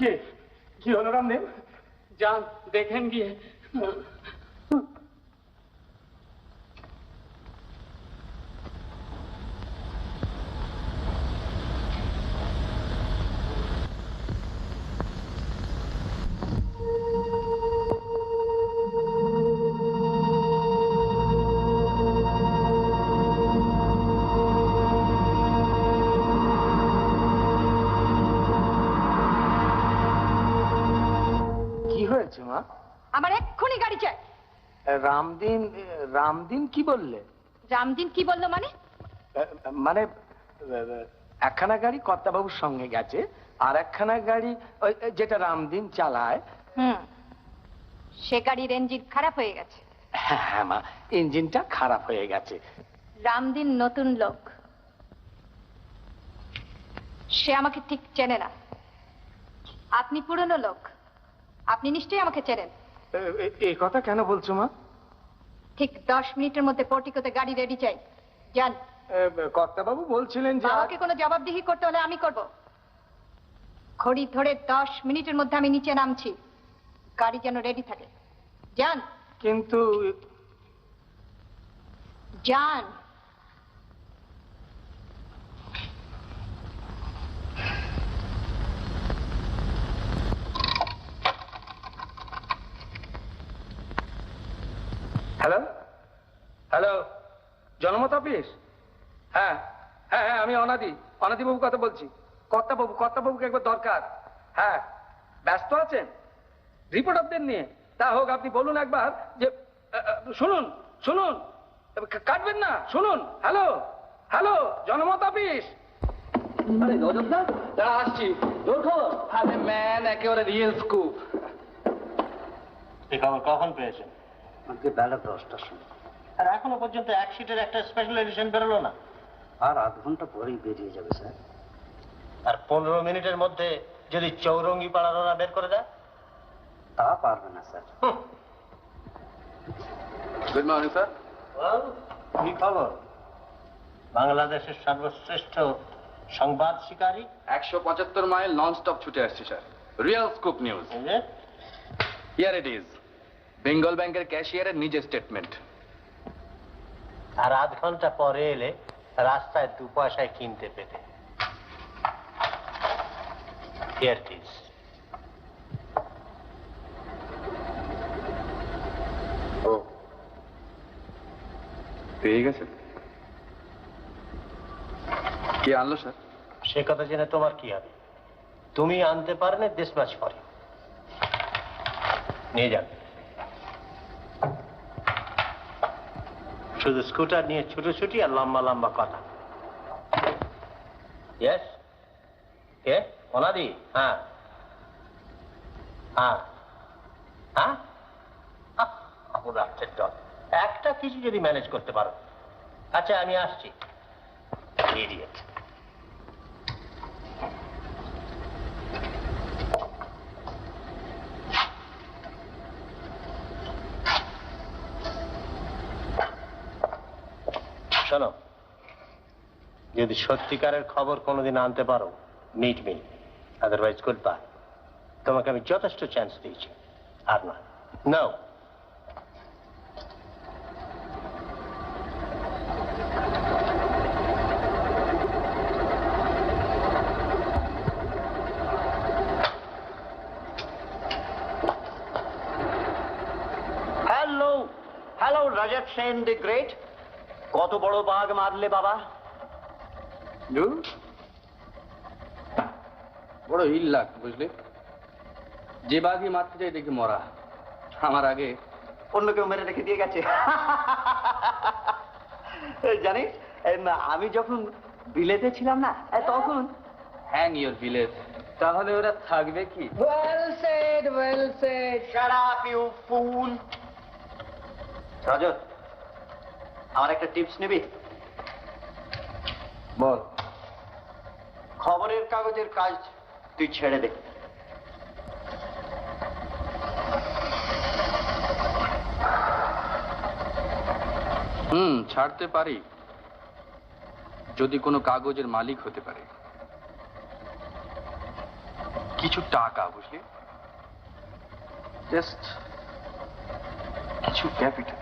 কি হলো রামদেব? যান দেখেন গিয়ে। মা আমার এক্ষুনি গাড়ি চাই। রামদিন রামদিন কি বললে? রামদিন কি বললো মানে? মানে একখানা গাড়ি কর্তাবাবুর সঙ্গে গেছে, আর একখানা গাড়ি যেটা রামদিন চালায় সে গাড়ির ইঞ্জিন খারাপ হয়ে গেছে। হ্যাঁ মা, ইঞ্জিনটা খারাপ হয়ে গেছে। রামদিন নতুন লোক, সে আমাকে ঠিক চেনে না। আপনি পুরনো লোক, আপনি নিশ্চয়ই আমাকে চেনেন। এই কথা কেন বলছো মা? ঠিক 10 মিনিটের মধ্যে পোর্টিকোতে গাড়ি রেডি চাই। যান। কর্তাবাবু বলছিলেন যে আমাকে কোনো জবাবদিহি করতে হলে আমি করব। ঘড়ি ধরে 10 মিনিটের মধ্যে আমি নিচে নামছি, গাড়ি যেন রেডি থাকে। যান। কিন্তু যান। হ্যালো হ্যালো, জনমত অফিস? হ্যাঁ হ্যাঁ হ্যাঁ, আমি অনাদিবাবু কথা বলছি। কর্তাবাবুকে একবার দরকার। হ্যাঁ, ব্যস্ত আছেন রিপোর্টারদের নিয়ে? তা হোক, আপনি বলুন একবার যে শুনুন শুনুন, কাটবেন না, শুনুন। হ্যালো হ্যালো, জনমত অফিস? আরে অযোধ্যা, তারা আসছি। তোর খবর? আরে ম্যান, একেবারে রিয়েল স্কুপ। এই খবর কখন পেয়েছেন? আজকে বেলা 10টার সময়। আর এখনো পর্যন্ত এক সিটের একটা স্পেশাল এডিশন বেরোলো না? আর আধ ঘন্টা পরেই বেরিয়ে যাবে স্যার। আর 15 মিনিটের মধ্যে যদি চৌরঙ্গি পাড়ার ওরা বের করে দেয়? তা পারবে না স্যার। Good morning sir. কি খবর? বাংলাদেশের সর্বশ্রেষ্ঠ সংবাদ শিকারী 175 মাইল নন স্টপ ছুটে আসছি sir. Real scoop news. Here it is. Bengal ব্যাংকের ক্যাশিয়ারের নিজের স্টেটমেন্ট। আর আধ ঘন্টা পরে এলে রাস্তায় 2 পয়সায় কিনতে পেতে। Here it is. ও, পেয়ে গেছে? কে আনলো স্যার? সে কথা জেনে তোমার কি হবে? তুমি আনতে পারবে দেশ মাছ পরে। নিয়ে যান। শুধু স্কুটার নিয়ে ছুটোছুটি আর লম্বা লম্বা কথা। ইয়েস, কে? অনাদি? হ্যাঁ হ্যাঁ হ্যাঁ, রাত্রের দল একটা কিছু যদি ম্যানেজ করতে পারো। আচ্ছা, আমি আসছি। ইডিয়েট। শোনো, যদি সত্যিকারের খবর কোনোদিন আনতে পারো, meet me, otherwise good bye. তোমাকে আমি যথেষ্ট চান্স দিয়েছি, আর না। নো। হ্যালো হ্যালো, রাজা সেন দি গ্রেট। কত বড় বাঘ মারলে বাবা? বড় হিল লাগ, বুঝলে? যে বাঘই মারতে চাই দেখি মরা। আমার আগে অন্য কেউ মেরে রেখে দিয়ে গেছে। জানিস, আমি যখন বিলেতে ছিলাম না, তখন হ্যাং ইওর ভিলেজ। তাহলে ওরা থাকবে কি? Well said, well said. Shut up you fool. Rajat, আমার একটা টিপস নিবি? বল। খবরের কাগজের কাজ তুই ছেড়ে দে। ছাড়তে পারি, যদি কোনো কাগজের মালিক হতে পারে। কিছু টাকা, বুঝলি? জাস্ট কিছু ক্যাপিটাল।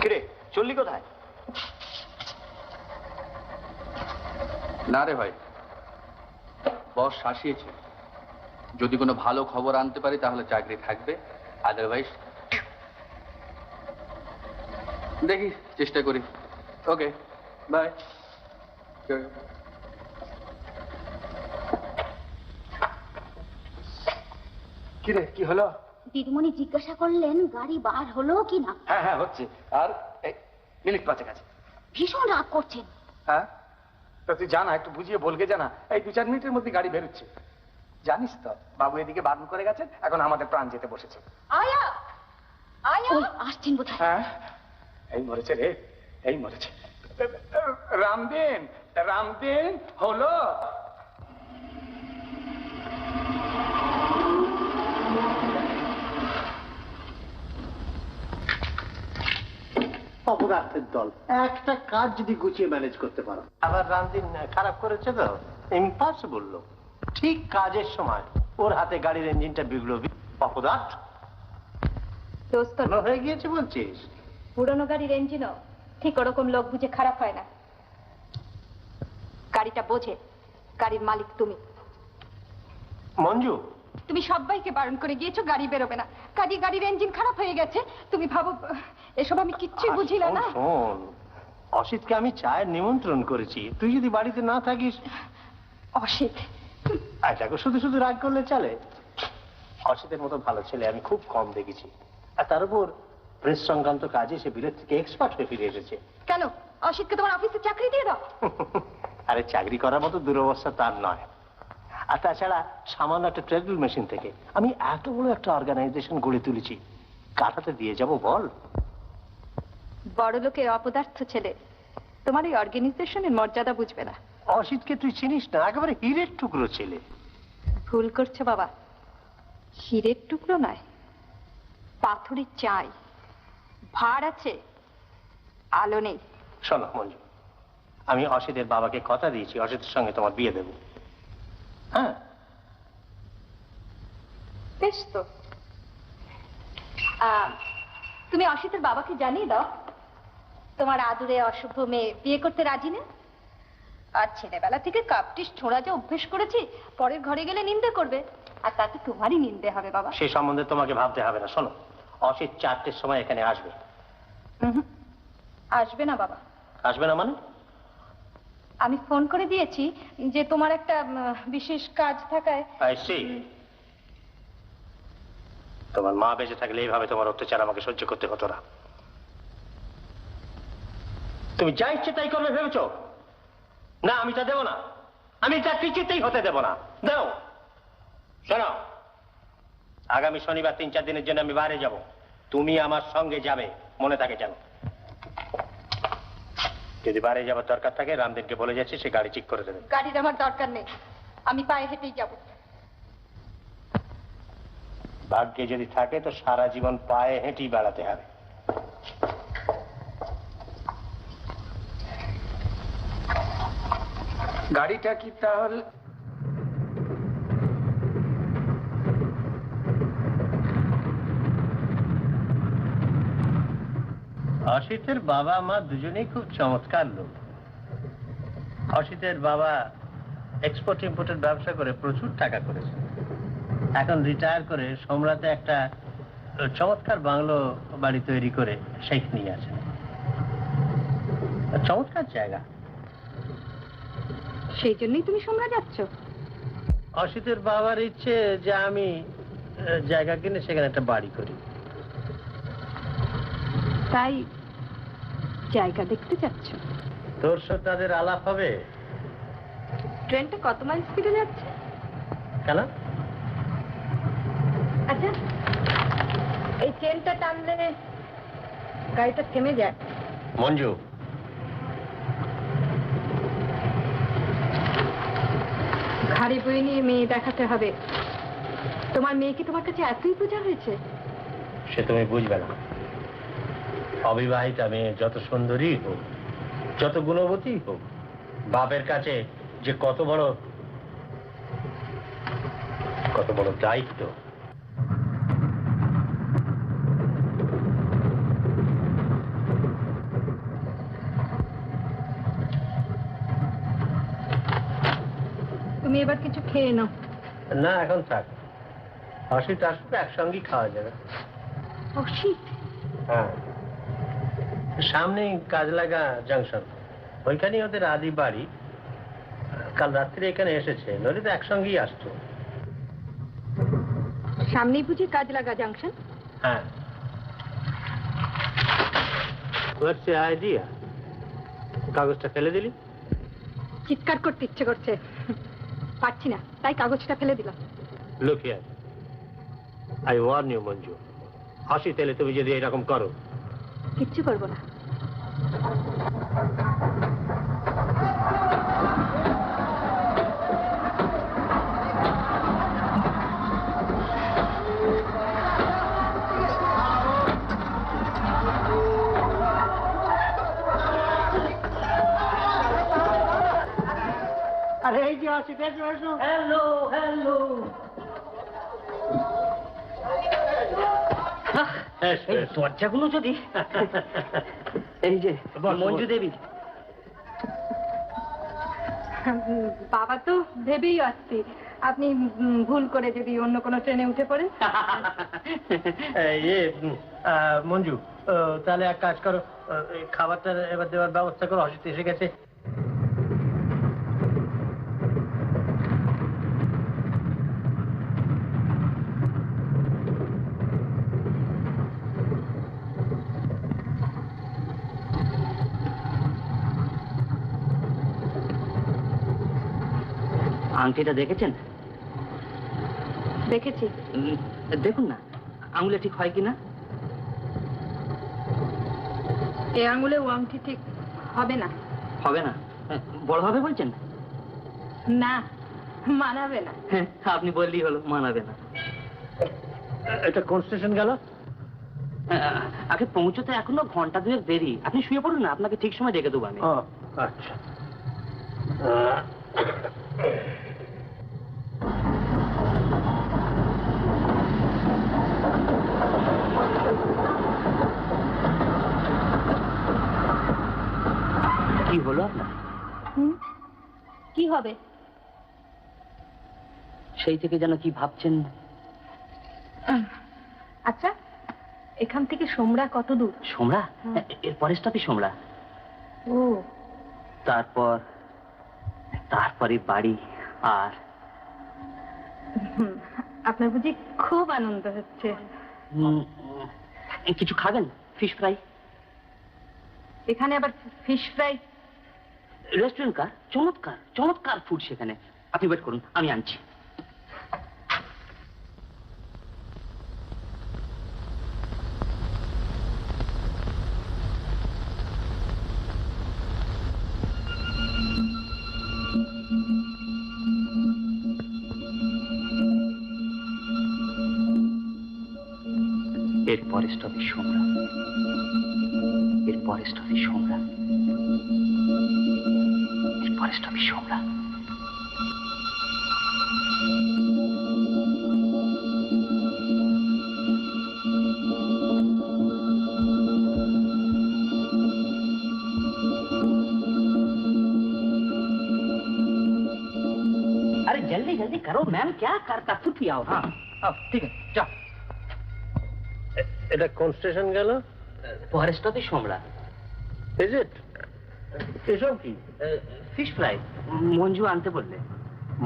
কিরে চললি কোথায়? না রে ভাই, বস শাসিয়েছে, যদি কোনো ভালো খবর আনতে পারি তাহলে চাকরি থাকবে, আদারওয়াইজ দেখি চেষ্টা করি। Okay bye. কিরে কি হলো? দিদিমণি জিজ্ঞাসা করলেন গাড়ি বার হলো কি না। হ্যাঁ হ্যাঁ হচ্ছে। আর এই মিনিট পাঁচেক আছে। ভীষণ রাগ করছেন। হ্যাঁ, তা তুই জানা, একটু বুঝিয়ে বলকে জানা, এই 2-4 মিনিটের মধ্যে গাড়ি বেরোচ্ছে। জানিস তো বাবু এদিকে বারণ করে গেছেন, এখন আমাদের প্রাণ যেতে বসেছে। আয়া আয়া আসছেন বোধহয়। হ্যাঁ, এই মরেছে রে, এই মরেছে। রামদিন, রামদিন হলো। অপরাধের দল, একটা কাজ যদি গুছিয়ে ম্যানেজ করতে পারো। আবার রামদিন খারাপ করেছে তো, ইম্পসিবল লোক। ঠিক কাজের সময় ওর হাতে গাড়ির ইঞ্জিনটা বিগড়ো। অপদার্থ দোস্ত হয়ে গিয়েছে বলছিস? পুরনো গাড়ির ইঞ্জিনও ঠিক ওরকম লোক বুঝে খারাপ হয় না। গাড়িটা বোঝে, গাড়ির মালিক তুমি। মঞ্জু, তুমি সবাইকে বারণ করে গিয়েছো গাড়ি বেরোবে না, কাজে গাড়ির ইঞ্জিন খারাপ হয়ে গেছে। তুমি ভাবো এসব আমি কিচ্ছুই বুঝিলাম না। শোন, অসিতকে আমি চায়ের নিমন্ত্রণ করেছি, তুই যদি বাড়িতে না থাকিস। অসিত দেখো, শুধু শুধু রাগ করলে চলে? অসিতের মতো ভালো ছেলে আমি খুব কম দেখেছি। আর তার উপর প্রেস সংক্রান্ত কাজে সে বিলেত থেকে এক্সপার্ট হয়ে ফিরে এসেছে। কেন অসিতকে তোমার অফিসে চাকরি দিয়ে দাও। আরে চাকরি করার মতো দুরবস্থা তার নয়। আর তাছাড়া সামান্য একটা ট্রেডমিল মেশিন থেকে আমি এত বড় একটা অর্গানাইজেশন গড়ে তুলেছি, কাটাতে দিয়ে যাব বল? বড় লোকের অপদার্থ ছেলে তোমার এই অর্গানাইজেশনের মর্যাদা বুঝবে না। অসিতকে তুই চিনিস না, একেবারে হীরের টুকরো ছেলে। ভুল করছো বাবা, হীরের টুকরো নয়, পাথরের চাই। ভাড় আছে, আলো নেই। শোনো মঞ্জু, আমি অসিতের বাবাকে কথা দিয়েছি অসিতের সঙ্গে তোমার বিয়ে দেব। হ্যাঁ, বেশ তো। তুমি অসিতের বাবাকে জানিয়ে দাও তোমার আদুরে অশুভ মেয়ে বিয়ে করতে রাজি না। আর ছেলেবেলা থেকে কাপটিস ছোঁড়া যে অভ্যেস করেছি, পরের ঘরে গেলে নিন্দে করবে, আর তাতে তোমারই নিন্দে হবে বাবা। সেই সম্বন্ধে তোমাকে ভাবতে হবে না। শোনো, অসিত 4টের সময় এখানে আসবে। আসবে না বাবা। আসবে না মানে? আমি ফোন করে দিয়েছি যে তোমার একটা বিশেষ কাজ থাকায়। I see. তোমার মা বেঁচে থাকলে এইভাবে তোমার অত্যাচার আমাকে সহ্য করতে হতো না। তুমি যা ইচ্ছে তাই করবে ভেবেছ? না, আমি তা দেব না। আমি তা কিছুতেই হতে দেব না। দাও। শোনো, আগামী শনিবার 3-4 দিনের জন্য আমি বাইরে যাব, তুমি আমার সঙ্গে যাবে, মনে থাকে যেন। যদি বাইরে যাবার দরকার থাকে রামদিনকে বলে যাচ্ছি, সে গাড়ি ঠিক করে দেবে। গাড়ির আমার দরকার নেই, আমি পায়ে হেঁটেই যাব। ভাগ্যে যদি থাকে তো সারা জীবন পায়ে হেঁটেই বেড়াতে হবে। গাড়িটা কি তাহলে? অসিতের বাবা মা দুজনেই খুব চমৎকার লোক। অসিতের বাবা এক্সপোর্ট ইম্পোর্টের ব্যবসা করে প্রচুর টাকা করেছে। এখন রিটায়ার করে সোমরাতে একটা চমৎকার বাংলো বাড়ি তৈরি করে সেইখানে নিয়ে আছেন। চমৎকার জায়গা। সেই জন্যই তুমি সোমরা যাচ্ছ? অসিতের বাবার ইচ্ছে যে আমি জায়গা কিনে সেখানে একটা বাড়ি করি। তাই জায়গা দেখতে যাচ্ছ? তোর সাথে তাদের আলাপ হবে। ট্রেনটা কত মাইল স্পিডে যাচ্ছে? কেন? আচ্ছা, এই চেনটা টানলে গাড়িটা থেমে যায়। মঞ্জু, ঘাড়ি বয়ে নিয়ে মেয়ে দেখাতে হবে। তোমার মেয়ে কি তোমার কাছে এতই বোঝা হয়েছে? সে তুমি বুঝবে না। অবিবাহিতা মেয়ে যত সুন্দরী হোক, যত গুণবতী হোক, বাপের কাছে যে কত বড় দায়িত্ব। তুমি এবার কিছু খেয়ে নাও। না, এখন থাক। অসিত আসবে, একসঙ্গেই খাওয়া যাবে। অসিত? হ্যাঁ, সামনেই কাজলাগা জংশন, ওইখানেই ওদের আদি বাড়ি। কাল রাত্রে এখানে এসেছে, নইলে তো একসঙ্গেই আসতো। সামনেই বুঝি কাজলাগা জাংশন? হ্যাঁ। What's the idea? কাগজটা ফেলে দিলি? চিৎকার করতে ইচ্ছে করছে, পারছি না, তাই কাগজটা ফেলে দিলাম। Look here, I warn you, Manju. Asit এলে তুমি যদি এরকম করো। কিচ্ছু করবো না। আরে এই যে অসিত, হ্যালো হ্যালো। দরজাগুলো যদি এই যে মঞ্জু দেবী। বাবা তো ভেবেই আসছি আপনি ভুল করে যদি অন্য কোনো ট্রেনে উঠে পড়েন। মঞ্জু, তাহলে এক কাজ করো, খাবারটা এবার দেওয়ার ব্যবস্থা করো, অসিত এসে গেছে। আংটিটা দেখেছেন? দেখেছি। দেখুন না আঙুলে ঠিক হয় কিনা। এ আঙুলে ও আংটি ঠিক হবে না। হবে না? বড় হবে বলছেন? না, মানাবে না। আপনি বললেই হলো, মানাবে না। এটা কোন স্টেশন গেল? আগে পৌঁছতে এখনো ঘন্টা দুয়েক দেরি। আপনি শুয়ে পড়ুন না, আপনাকে ঠিক সময় ডেকে দেবো আমি। আচ্ছা। কি হলো আপনার? কি হবে? সেই থেকে যেন কি ভাবছেন। আচ্ছা, এখান থেকে সোমরা কত দূর? সোমরা? এর পরের স্টপই সোমরা। ও, তারপরে বাড়ি। আর আপনার বুঝি খুব আনন্দ হচ্ছে। কিছু খাবেন? Fish fry. এখানে আবার ফিশ ফ্রাই? রেস্টুরেন্ট কার, চমৎকার চমৎকার ফুড সেখানে। আপনি ওয়েট করুন, আমি আনছি। এর পরের স্টপে সোমরা, এর পরের স্টপে সোমরা, এর পরের স্টপে সোমরা। अरे जल्दी जल्दी करो मैम, क्या करता खुद भी आओ। हाँ ठीक है, जाओ। এটা কোন স্টেশন গেল? পরের স্টপে সোমরা। Is it? এসব কি? Fish fry. মঞ্জু আনতে বললে।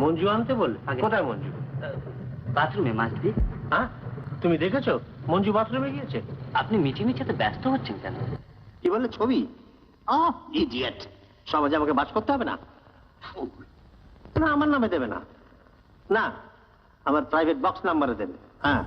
মঞ্জু আনতে বললে? কোথায় মঞ্জু? বাথরুমে মাছ দি। হ্যাঁ, তুমি দেখেছো মঞ্জু বাথরুমে গিয়েছে? আপনি মিটিমিটিতে ব্যস্ত হচ্ছেন কেন? কি বললে? ছবি? ইডিয়েট! সমাজে আমাকে বাস করতে হবে না? না, আমার নামে দেবে না, না আমার প্রাইভেট বক্স নাম্বারে দেবে। হ্যাঁ,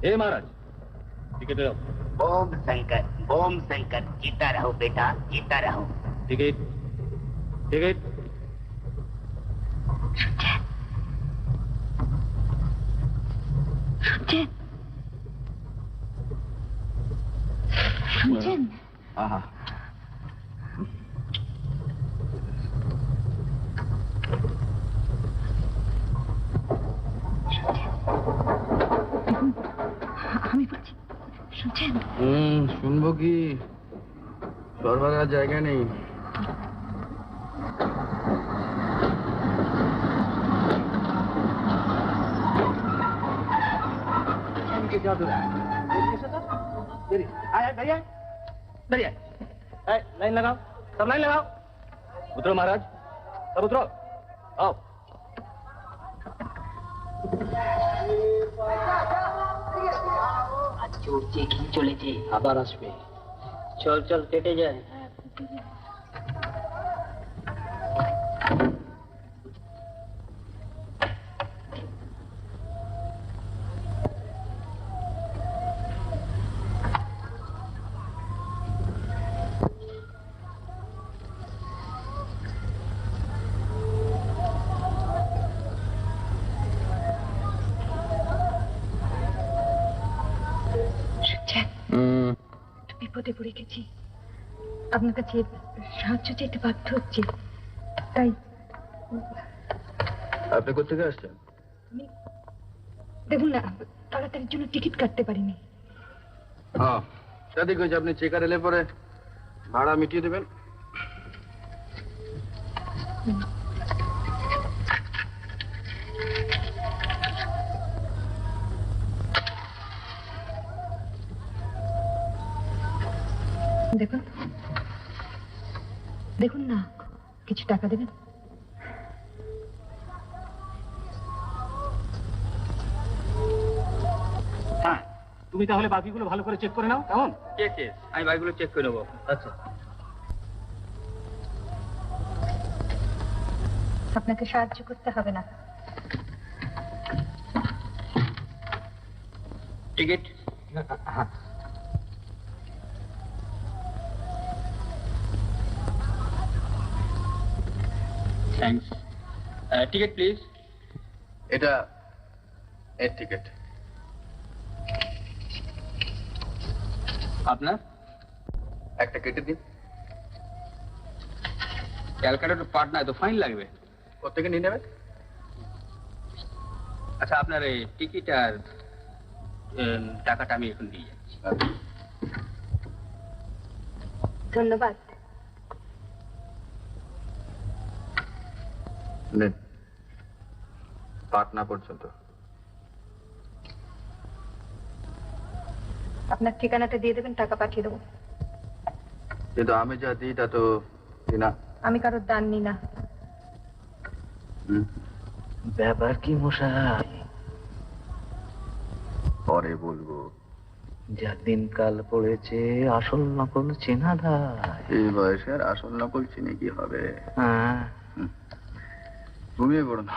ए महाराज टिकट दो। ओम शंकर जीता रहो बेटा, जीता रहो। Ticket ticket. हाँ हाँ আমি বলছি শুনছেন? শুনবো কি, সরবার জায়গা নেই। लाइन लगाओ, सब लाइन लगाओ। उतरो महाराज, सब उतरो। आओ। চলেছে, আবার আসবে। চল চল কেটে যায়। বিপদে পড়ে গেছি, আপনার কাছে সাহায্য চাইতে বাধ্য হচ্ছি, তাই। আপনি কোথেকে আসছেন? দেখুন না, তাড়াতাড়ির জন্য টিকিট কাটতে পারিনি। হ্যাঁ ঠিক হয়েছে, আপনি চেকার এলে পরে ভাড়া মিটিয়ে দেবেন। দেখুন দেখুন না, কিছু টাকা দেবেন। হ্যাঁ, তুমি তাহলে বাকিগুলো ভালো করে চেক করে নাও, কেমন? চেক, আমি বাইকগুলো চেক করে নেবো। আচ্ছা। আপনাকে সাহায্য করতে হবে না। টিকিট। থ্যাঙ্কস। Ticket please. এটা এর টিকিট। আপনার একটা কেটে দিন। ক্যালকাটা টু পাটনা, তো ফাইন লাগবে। কোথেকে নিয়ে নেবেন? আচ্ছা, আপনার এই টিকিট আর টাকাটা আমি এখন দিয়ে যাচ্ছি। ধন্যবাদ। নেন, পাটনা পর্যন্ত। আপনার ঠিকানাটা দিয়ে দেবেন, টাকা পাঠিয়ে দেবো। কিন্তু আমি যা দিই তা তো না। আমি কারোর দান নিই না। ব্যাপার কি মশাই? পরে বলবো। যা দিনকাল পড়েছে, আসল নকল চেনা দায়। এই বয়সে আর আসল নকল চিনে কি হবে? হ্যাঁ, ঘুমিয়ে পড়ুন।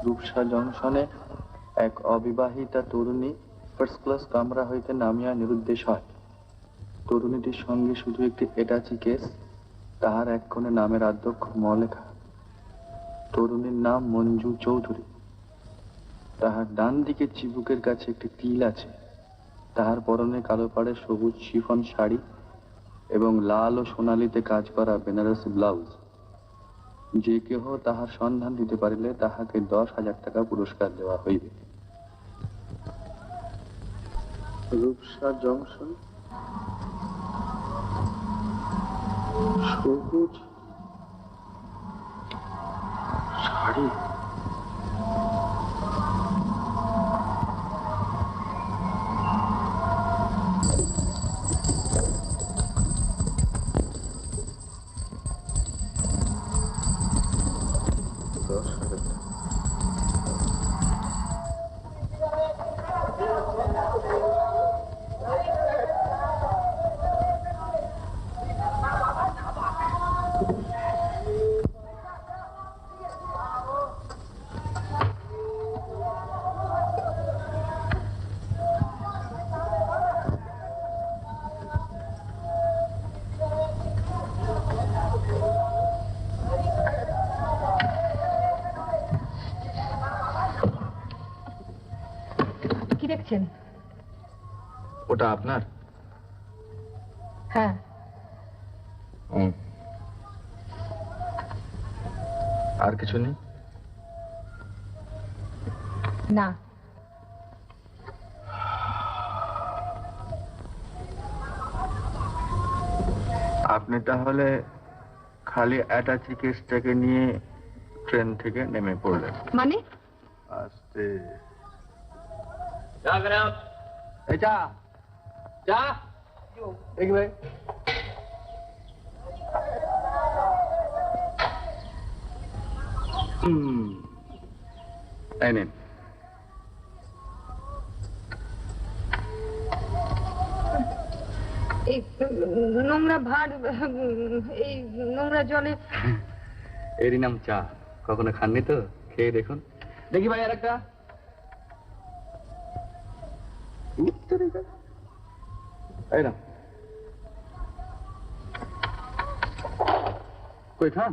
রূপসা জংশনে এক অবিবাহিতা তরুণী ফার্স্ট ক্লাস কামরা হইতে নামিয়া নিরুদ্দেশ হয়। তরুণীটির সঙ্গে শুধু একটি অ্যাটাচি কেস, তাহার এক কোণে নামের আদ্যক্ষর ম লেখা। তরুণীর নাম মঞ্জু চৌধুরী। তাহার ডান দিকে চিবুকের কাছে একটি তিল আছে। তাহার পরনে কালো পাড়ের সবুজ শিফন শাড়ি এবং লাল ও সোনালিতে কাজ করা বেনারসি ব্লাউজ। যে কেহ তাহার সন্ধান দিতে পারিলে তাহাকে 10,000 টাকা পুরস্কার দেওয়া হইবে। রূপসা জংশন, সবুজ শাড়ি। কি দেখছেন? ওটা আপনার? হ্যাঁ। আর কিছু নেই? না। আপনি তাহলে খালি অ্যাটাচি কেসটাকে নিয়ে ট্রেন থেকে নেমে পড়লেন? মানে? আস্তে। এই চা চা দেখবে। এই নিন। এই নোংরা ভাঁড়, এই নোংরা জলে। এরই নাম চা। কখনো খাননি তো? খেয়ে দেখুন। দেখি ভাই আর একটা। এই না কই খান।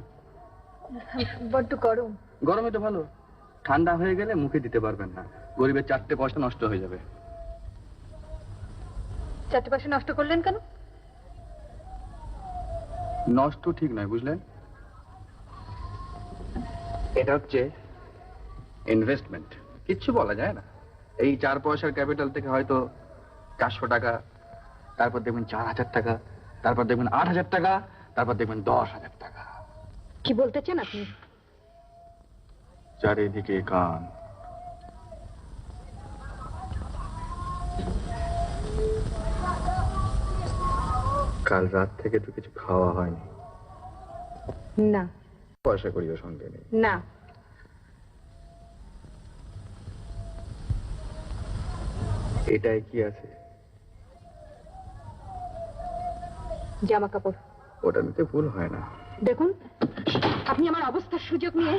বড্ড গরম। গরমে তো ভালো, ঠান্ডা হয়ে গেলে মুখে দিতে পারবেন না। গরিবের 4টে পয়সা নষ্ট হয়ে যাবে। 4টে পয়সা নষ্ট করলেন কেন? নষ্ট ঠিক নয়, বুঝলেন? এটা হচ্ছে ইনভেস্টমেন্ট, কিচ্ছু বলা যায় না। এই 4 পয়সার ক্যাপিটাল থেকে হয়তো 400 টাকা, তারপর দেখবেন 4,000 টাকা, তারপর দেখবেন 8,000 টাকা, তারপর দেখবেন 10,000 টাকা। কি বলতে চান আপনি? চারিদিকে কান। কাল রাত থেকে তো কিছু খাওয়া হয়নি। না। পয়সা করিও সঙ্গে নেই? না। এটাই কি আছে? জামা কাপড়। ওটা নিতে ভুল হয় না। দেখুন, আপনি আমার অবস্থার সুযোগ নিয়ে।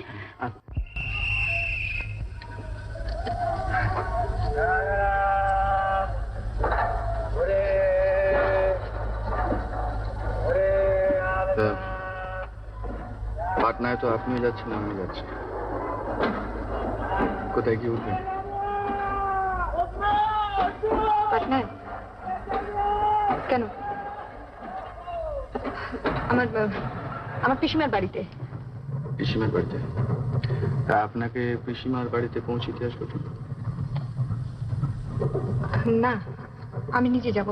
পাটনায় তো আপনিও যাচ্ছেন, আমিও যাচ্ছি। কোথায় গিয়ে উঠবেন? পাটনায়? কেন? আমার পিসিমার বাড়িতে। পিসিমার বাড়িতে? তা আপনাকে পিসিমার বাড়িতে পৌঁছে দিয়ে আসবো? না, আমি নিজে যাব।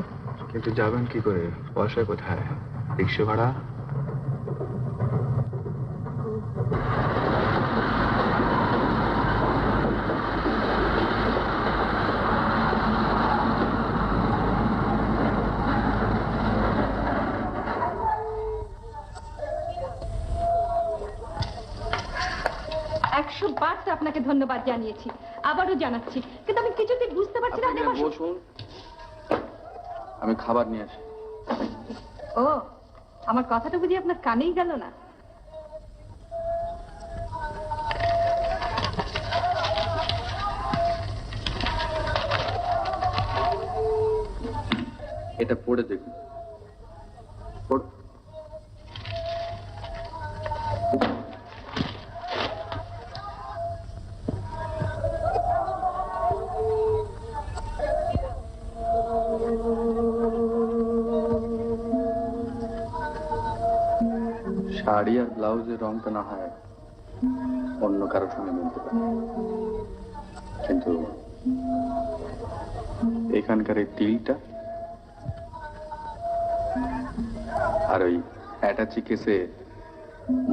কিন্তু যাবেন কি করে? পয়সা কোথায়? রিক্সা ভাড়া? আপনাকে ধন্যবাদ জানিয়েছি, আবারও জানাচ্ছি, কিন্তু আমি কিছুতেই বুঝতে পারছি না। বসুন, আমি খাবার নিয়ে আসি। ও, আমার কথাটা বুঝি আপনার কানেই গেল না? এটা পড়ে দেখুন। শাড়ি আর ব্লাউজের রংটা না হয় অন্য কারোর সঙ্গে মিলতে পারে, কিন্তু এখানকার এই তিলটা আর ওই অ্যাটাচি কেসে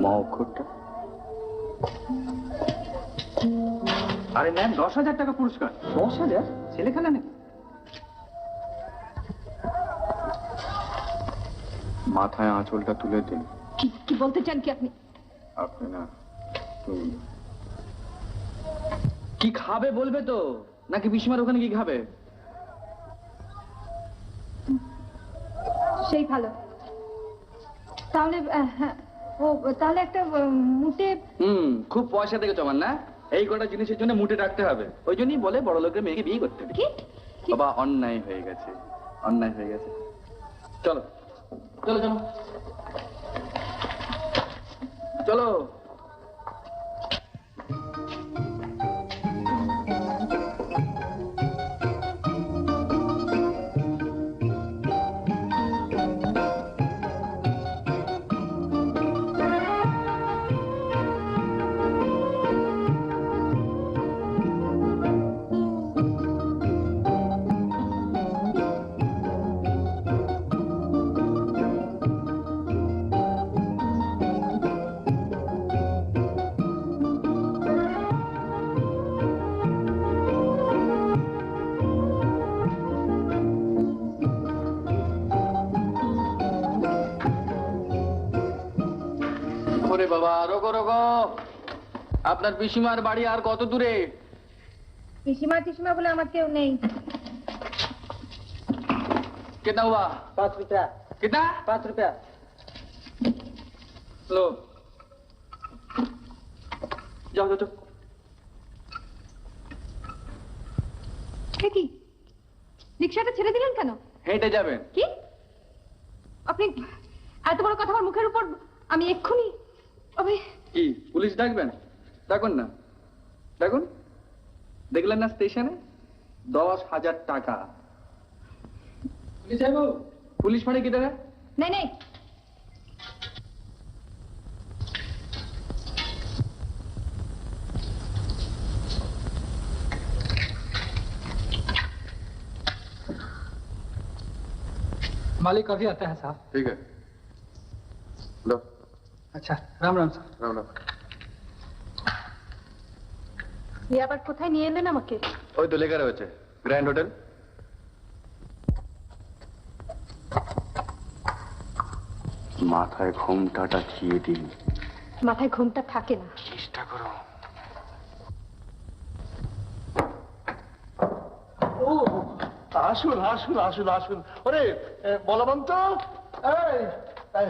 ম অক্ষরটা। আরে নেন 10,000 টাকা পুরস্কার। 10,000? ছেলে খেলা নাকি? মাথায় আঁচলটা তুলে দিন। কি বলতে চান কি আপনি? আপনি না, তুমি। কি খাবে বলবে তো, নাকি পিসিমার ওখানে কি খাবে? সেই ভালো। তাহলে হ্যাঁ, ও তাহলে একটা মুটে। খুব পয়সা থেকে জমান না, এই কটা জিনিসের জন্য মুটে রাখতে হবে। ওই জন্যই বলে বড় লোকের মেয়েকে বিয়ে করতে হবে। কি? বাবা অন্যায় হয়ে গেছে, অন্যায় হয়ে গেছে। চলো চলো চলো চলো। ওরে বাবা, রোগো রোগো, আপনার পিসিমার বাড়ি আর কত দূরে? পিসিমা বলে আমার কেউ নেই। कितना हुआ? 5 रुपया। कितना? 5 रुपया। लो যাও যাও যাও। কি রিক্সাটা ছেড়ে দিলেন কেন? হেঁটে যাবেন। কি আপনি এত বড় কথা আমার মুখের উপর? আমি এক্ষুনি কি পুলিশ ডাকবেন? ডাকুন না, ডাকুন। দেখলেন না স্টেশনে 10,000 টাকা। পুলিশ আইবো? পুলিশ মানে কি দেখা? নেই নেই, मालिक अभी आता है साहब। ঠিক আছে, লো। अच्छा, राम राम साहब। রাম রাম। আবার কোথায় নিয়ে এলেন আমাকে? ওই তো লেখা রয়েছে গ্র্যান্ড হোটেল। মাথায় ঘোমটাটা দিয়ে দিন। মাথায় ঘুমটা থাকে না। চেষ্টা করো। আসুন আসুন আসুন আসুন। ওরে বলবন্ত,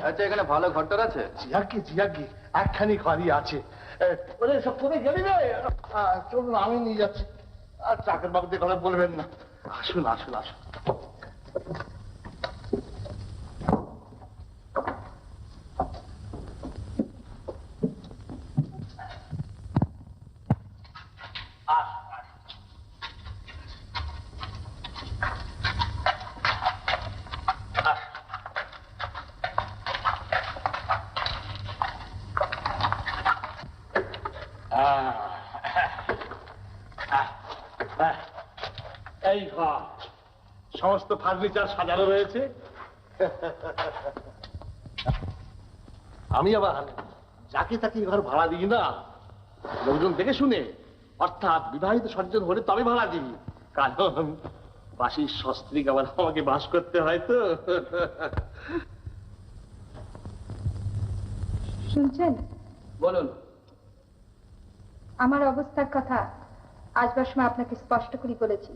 আচ্ছা, এখানে ভালো ঘরটার আছে? জিয়াকি একখানি ঘরই আছে। ওরে সব করে গেলি রে, চলুন আমি নিয়ে যাচ্ছি। আর চাকর বাবুদের কথা বলবেন না। আসুন আসুন আসুন। এই ঘর সমস্ত ফার্নিচার সাজানো রয়েছে। আমি আবার যাকে তাকে ঘর ভাড়া দিই না, লোকজন দেখে শুনে, অর্থাৎ বিবাহিত সজ্জন হলে তবে ভাড়া দিই। কারণ বাসির সস্ত্রীক আবার আমাকে বাস করতে হয় তো। শুনছেন? বলুন। আমার অবস্থার কথা আসবার সময় আপনাকে স্পষ্ট করে বলেছি।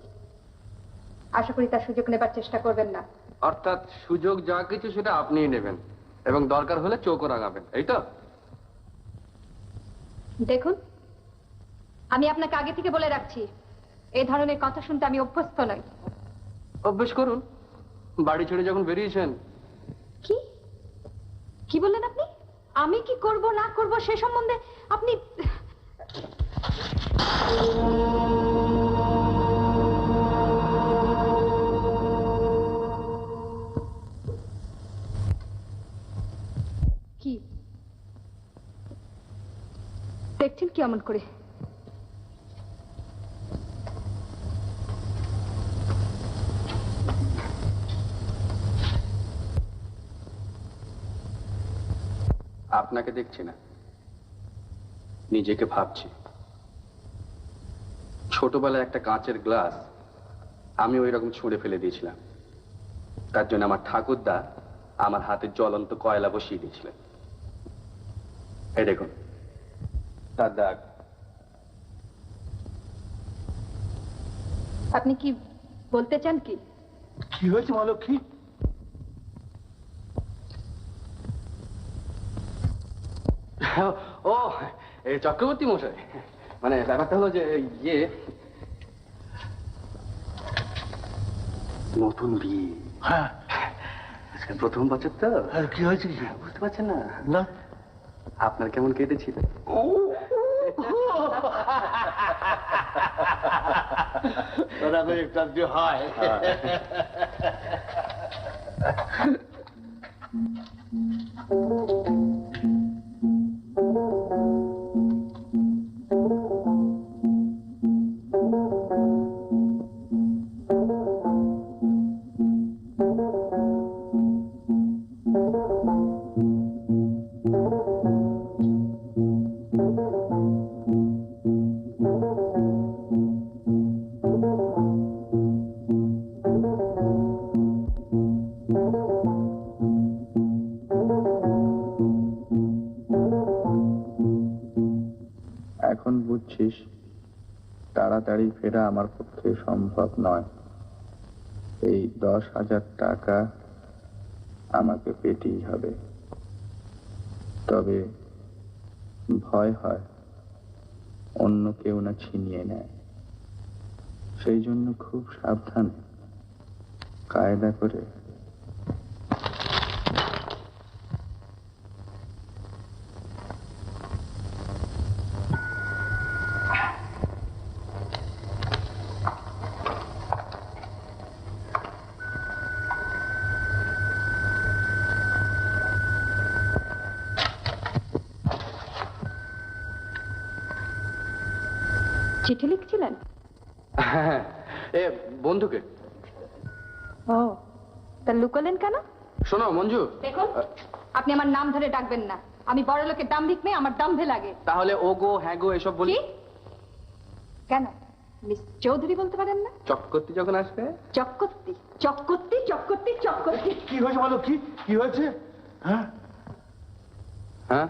আশা করি তার সুযোগ নেবার চেষ্টা করবেন না। অর্থাৎ সুযোগ যা কিছু সেটা আপনিই নেবেন এবং দরকার হলে চোখও রাঙাবেন, এই তো? দেখুন, আমি আপনাকে আগে থেকে বলে রাখছি, এই ধরনের কথা শুনতে আমি অভ্যস্ত নই। অভ্যেস করুন, বাড়ি ছেড়ে যখন বেরিয়েছেন। কি কি বললেন আপনি? আমি কি করব না করব সে সম্বন্ধে আপনি? কি অমন করে? আপনাকে দেখছি না, নিজেকে ভাবছি। ছোটবেলায় একটা কাঁচের গ্লাস আমি ওই রকম ছুঁড়ে ফেলে দিয়েছিলাম। তার জন্য আমার ঠাকুরদা আমার হাতে জ্বলন্ত কয়লা বসিয়ে দিয়েছিলেন। এই দেখুন তার দাগ। আপনি কি বলতে চান কি? কি হয়েছে মা লক্ষ্মী? ও এই চক্রবর্তী মশাই, মানে ব্যাপারটা হলো যে ইয়ে, নতুন বিয়ে। হ্যাঁ, প্রথম বছর তো। কি হয়েছে? কি বুঝতে পারছেন না? না, আপনার কেমন কেটেছিল? ওরা তো একটু হয়। এখন বুঝছিস তাড়াতাড়ি ফেরা আমার পক্ষে সম্ভব নয়। এই 10,000 টাকা আমাকে পেতেই হবে। তবে ভয় হয় অন্য কেউ না ছিনিয়ে নেয়, সেই জন্য খুব সাবধানে কায়দা করে চিঠি লিখছিলেন? হ্যাঁ, এ বন্ধুকে। ও, তা লুকালেন কেন? শোনো মঞ্জু, দেখুন, আপনি আমার নাম ধরে ডাকবেন না। আমি বড় লোকের দাম্ভিক মেয়ে, আমার দাম্ভে লাগে। তাহলে ও গো হ্যাঁ গো এসব বলি কি? কেন মিস চৌধুরী বলতে পারেন না? চক্রবর্তী যখন আসবে। চক্রবর্তী, চক্রবর্তী, চক্রবর্তী, চক্রবর্তী। কি হয়েছে মা লক্ষ্মী? কি হয়েছে? হ্যাঁ, হ্যাঁ,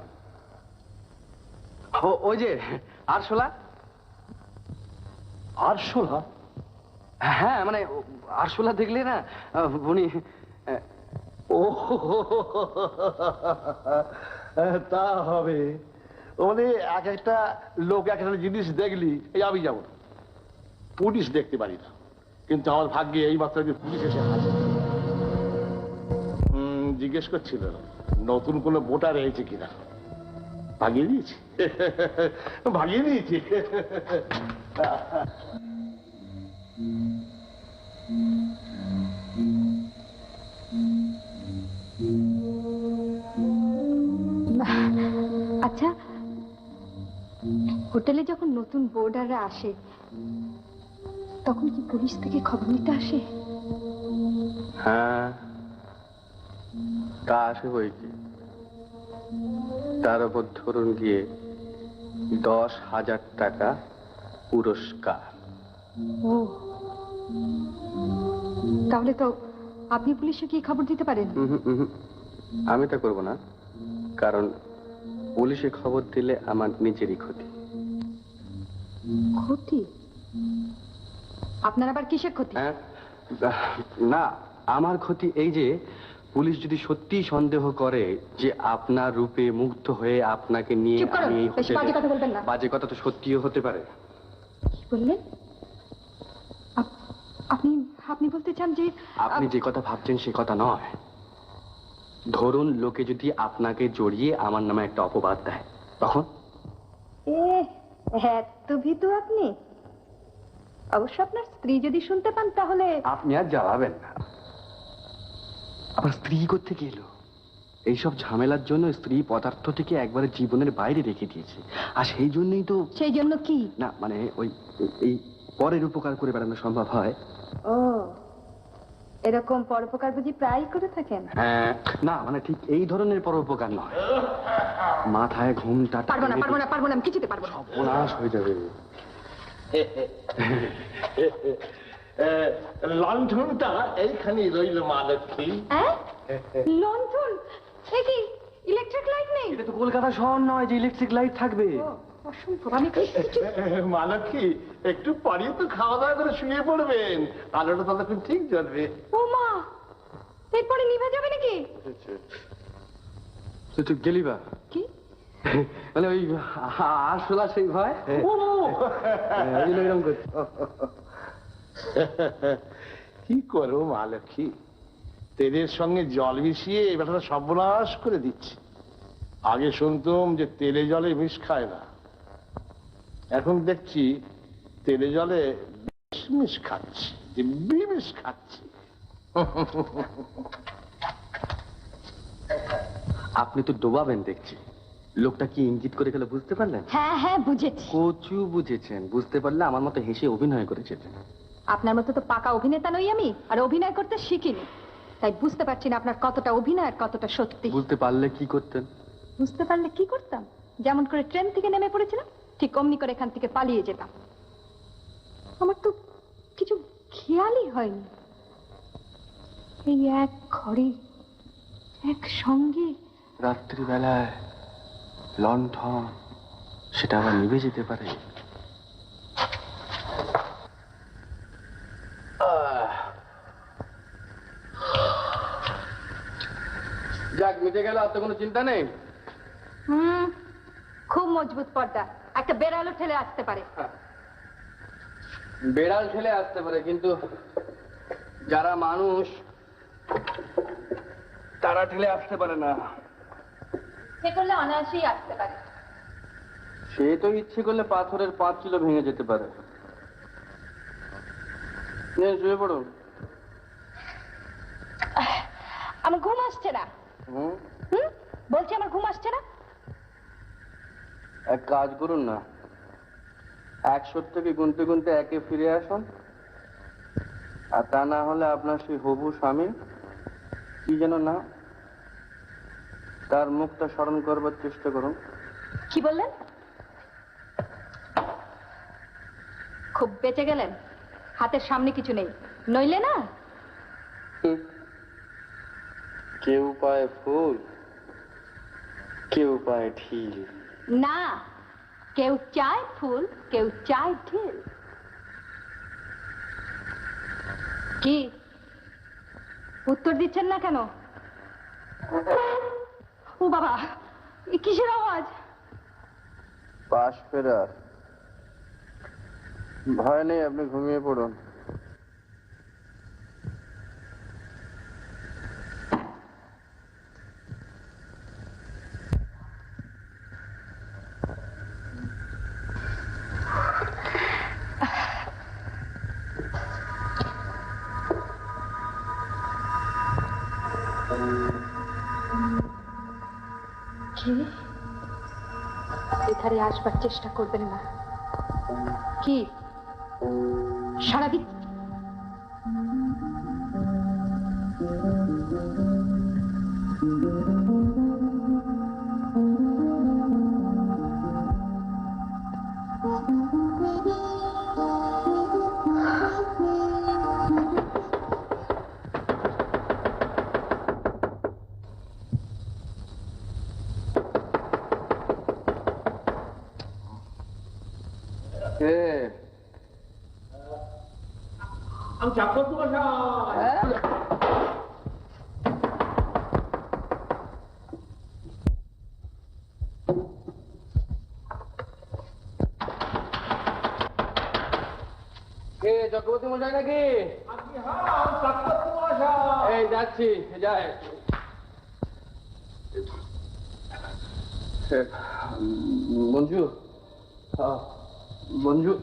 ওই যে আরশোলা। আরশোলা? হ্যাঁ, মানে আরশোলা দেখলে না উনি। ও তা হবে। মানে এক একটা লোক এক একটা জিনিস দেখলি, এই আমি যাবো না, পুলিশ দেখতে পারি না, কিন্তু আমার ভাগ্যে এই মাত্র পুলিশ এসে হাজির। জিজ্ঞেস করছিল নতুন কোনো ভোটার হয়েছে কিনা। ভাগিয়ে দিয়েছি, ভাগিয়ে দিয়েছি। আচ্ছা, হোটেলে যখন নতুন বোর্ডাররা আসে তখন কি পুলিশ থেকে খবর নিতে আসে? হ্যাঁ, তা আসে বই কি। তার উপর ধরুন গিয়ে 10,000 টাকা পুরস্কার। ও, তাহলে তো আপনি পুলিশে কি খবর দিতে পারেন? আমি তা করবো না, কারণ পুলিশে খবর দিলে আমার নিজেরই ক্ষতি। ক্ষতি? আপনার আবার কিসের ক্ষতি? হ্যাঁ, না, আমার ক্ষতি এই যে পুলিশ যদি সত্যি সন্দেহ করে যে আপনার রূপে মুগ্ধ হয়ে আপনাকে নিয়ে চুপ করুন, আমি এই বেশি বাজে কথা বলবেন না। বাজে কথা তো সত্যিও হতে পারে। কি বললেন? আপনি আপনি বলতে চান যে আপনি যে কথা ভাবছেন সে কথা নয়। ধরুন লোকে যদি আপনাকে জড়িয়ে আমার নামে একটা অপবাদ দেয়, তখন? এত ভীতু আপনি? অবশ্য আপনার স্ত্রী যদি শুনতে পান তাহলে। আপনি আর জ্বালাবেন না। আপনার স্ত্রী কোত্থেকে এলো? এইসব ঝামেলার জন্য স্ত্রী পদার্থটিকে একবারে জীবনের বাইরে রেখে দিয়েছে, আর সেই জন্যই তো। সেই জন্য কি? না মানে ওই এই পরের উপকার করে বেড়ানো সম্ভব হয়। ও, এরকম পরোপকার বুঝি প্রায় করে থাকেন? হ্যাঁ, না মানে ঠিক এই ধরনের পরোপকার নয়। মাথায় ঘুমটা পারবো না, পারবো না, পারবো না, আমি কিছুতে পারবো না। সর্বনাশ হয়ে যাবে। লণ্ঠনটা এইখানেই রইল মা লক্ষ্মী। লণ্ঠন? এ কি ইলেকট্রিক লাইট নেই? এটা তো কলকাতা শহর নয় যে ইলেকট্রিক লাইট থাকবে। অসম্ভব, আমি মা লক্ষ্মী, একটু পরেই তো খাওয়া দাওয়া করে শুয়ে পড়বেন, আলোটা ততক্ষণ ঠিক জ্বলবে। ও মা, এরপরে নিভে যাবে নাকি? তুই গেলি বা কি মানে ওই আসলা সেই ভয় এরকম করছি। কি করবো মা লক্ষ্মী, তেলের সঙ্গে জল মিশিয়ে এই ব্যাপারটা সর্বনাশ করে দিচ্ছে। আগে শুনতাম যে তেলে জলে মিশ খায় না, এখন দেখছি তেলে জলে মিশ খাচ্ছি, বিষ খাচ্ছি। আপনি তো ডোবাবেন দেখছি। লোকটা কি ইঙ্গিত করে গেল বুঝতে পারলেন? হ্যাঁ হ্যাঁ বুঝেছি। কচু বুঝেছেন, বুঝতে পারলে আমার মতো হেসে অভিনয় করেছেন। আপনার মতো তো পাকা অভিনেতা নই আমি, আর অভিনয় করতে শিখিনি, তাই বুঝতে পারছি না আপনার কতটা অভিনয় আর কতটা সত্যি। বুঝতে পারলে কি করতেন? বুঝতে পারলে কি করতাম? যেমন করে ট্রেন থেকে নেমে পড়েছিলাম ঠিক অমনি করে এখান থেকে পালিয়ে যেতাম। আমার তো কিছু খেয়ালই হয়নি, এই এক ঘরে এক সঙ্গে রাত্রিবেলায় লণ্ঠন, সেটা আবার নিভে যেতে পারে। যাক, মিটে গেল, আর তো কোনো চিন্তা নেই। খুব মজবুত পর্দা, একটা বেড়ালও ঠেলে আসতে পারে। বেড়াল ঠেলে আসতে পারে, কিন্তু যারা মানুষ তারা ঠেলে আসতে পারে না। সে করলে অনায়াসেই আসতে পারে। সে তো ইচ্ছে করলে পাথরের 5 কিলো ভেঙে যেতে পারে। শুয়ে পড়ুন। আমার ঘুম আসছে না। বলছি আমার ঘুম আসছে না। এক কাজ করুন না, 100 থেকে গুনতে গুনতে 1-এ ফিরে আসুন, আর তা না হলে আপনার সেই হবু স্বামী কি যেন না, তার মুখটা স্মরণ করবার চেষ্টা করুন। কি বললেন? খুব বেঁচে গেলেন, হাতের সামনে কিছু নেই, নইলে না। কেউ পায় ফুল, কেউ পায় ঢিল। না, কেউ চায় ফুল, কেউ চায় ঢিল। কি উত্তর দিচ্ছেন না কেন? ও বাবা, কিসের আওয়াজ? পাশ ফেরার। ভয় নেই, আপনি ঘুমিয়ে পড়ুন। এধারে আসবার চেষ্টা করবেন না। কি সারাদিন আমি চাকর তোমার চক্রবর্তী মশাই নাকি? এই যাচ্ছি, যায় মঞ্জু, মঞ্জু,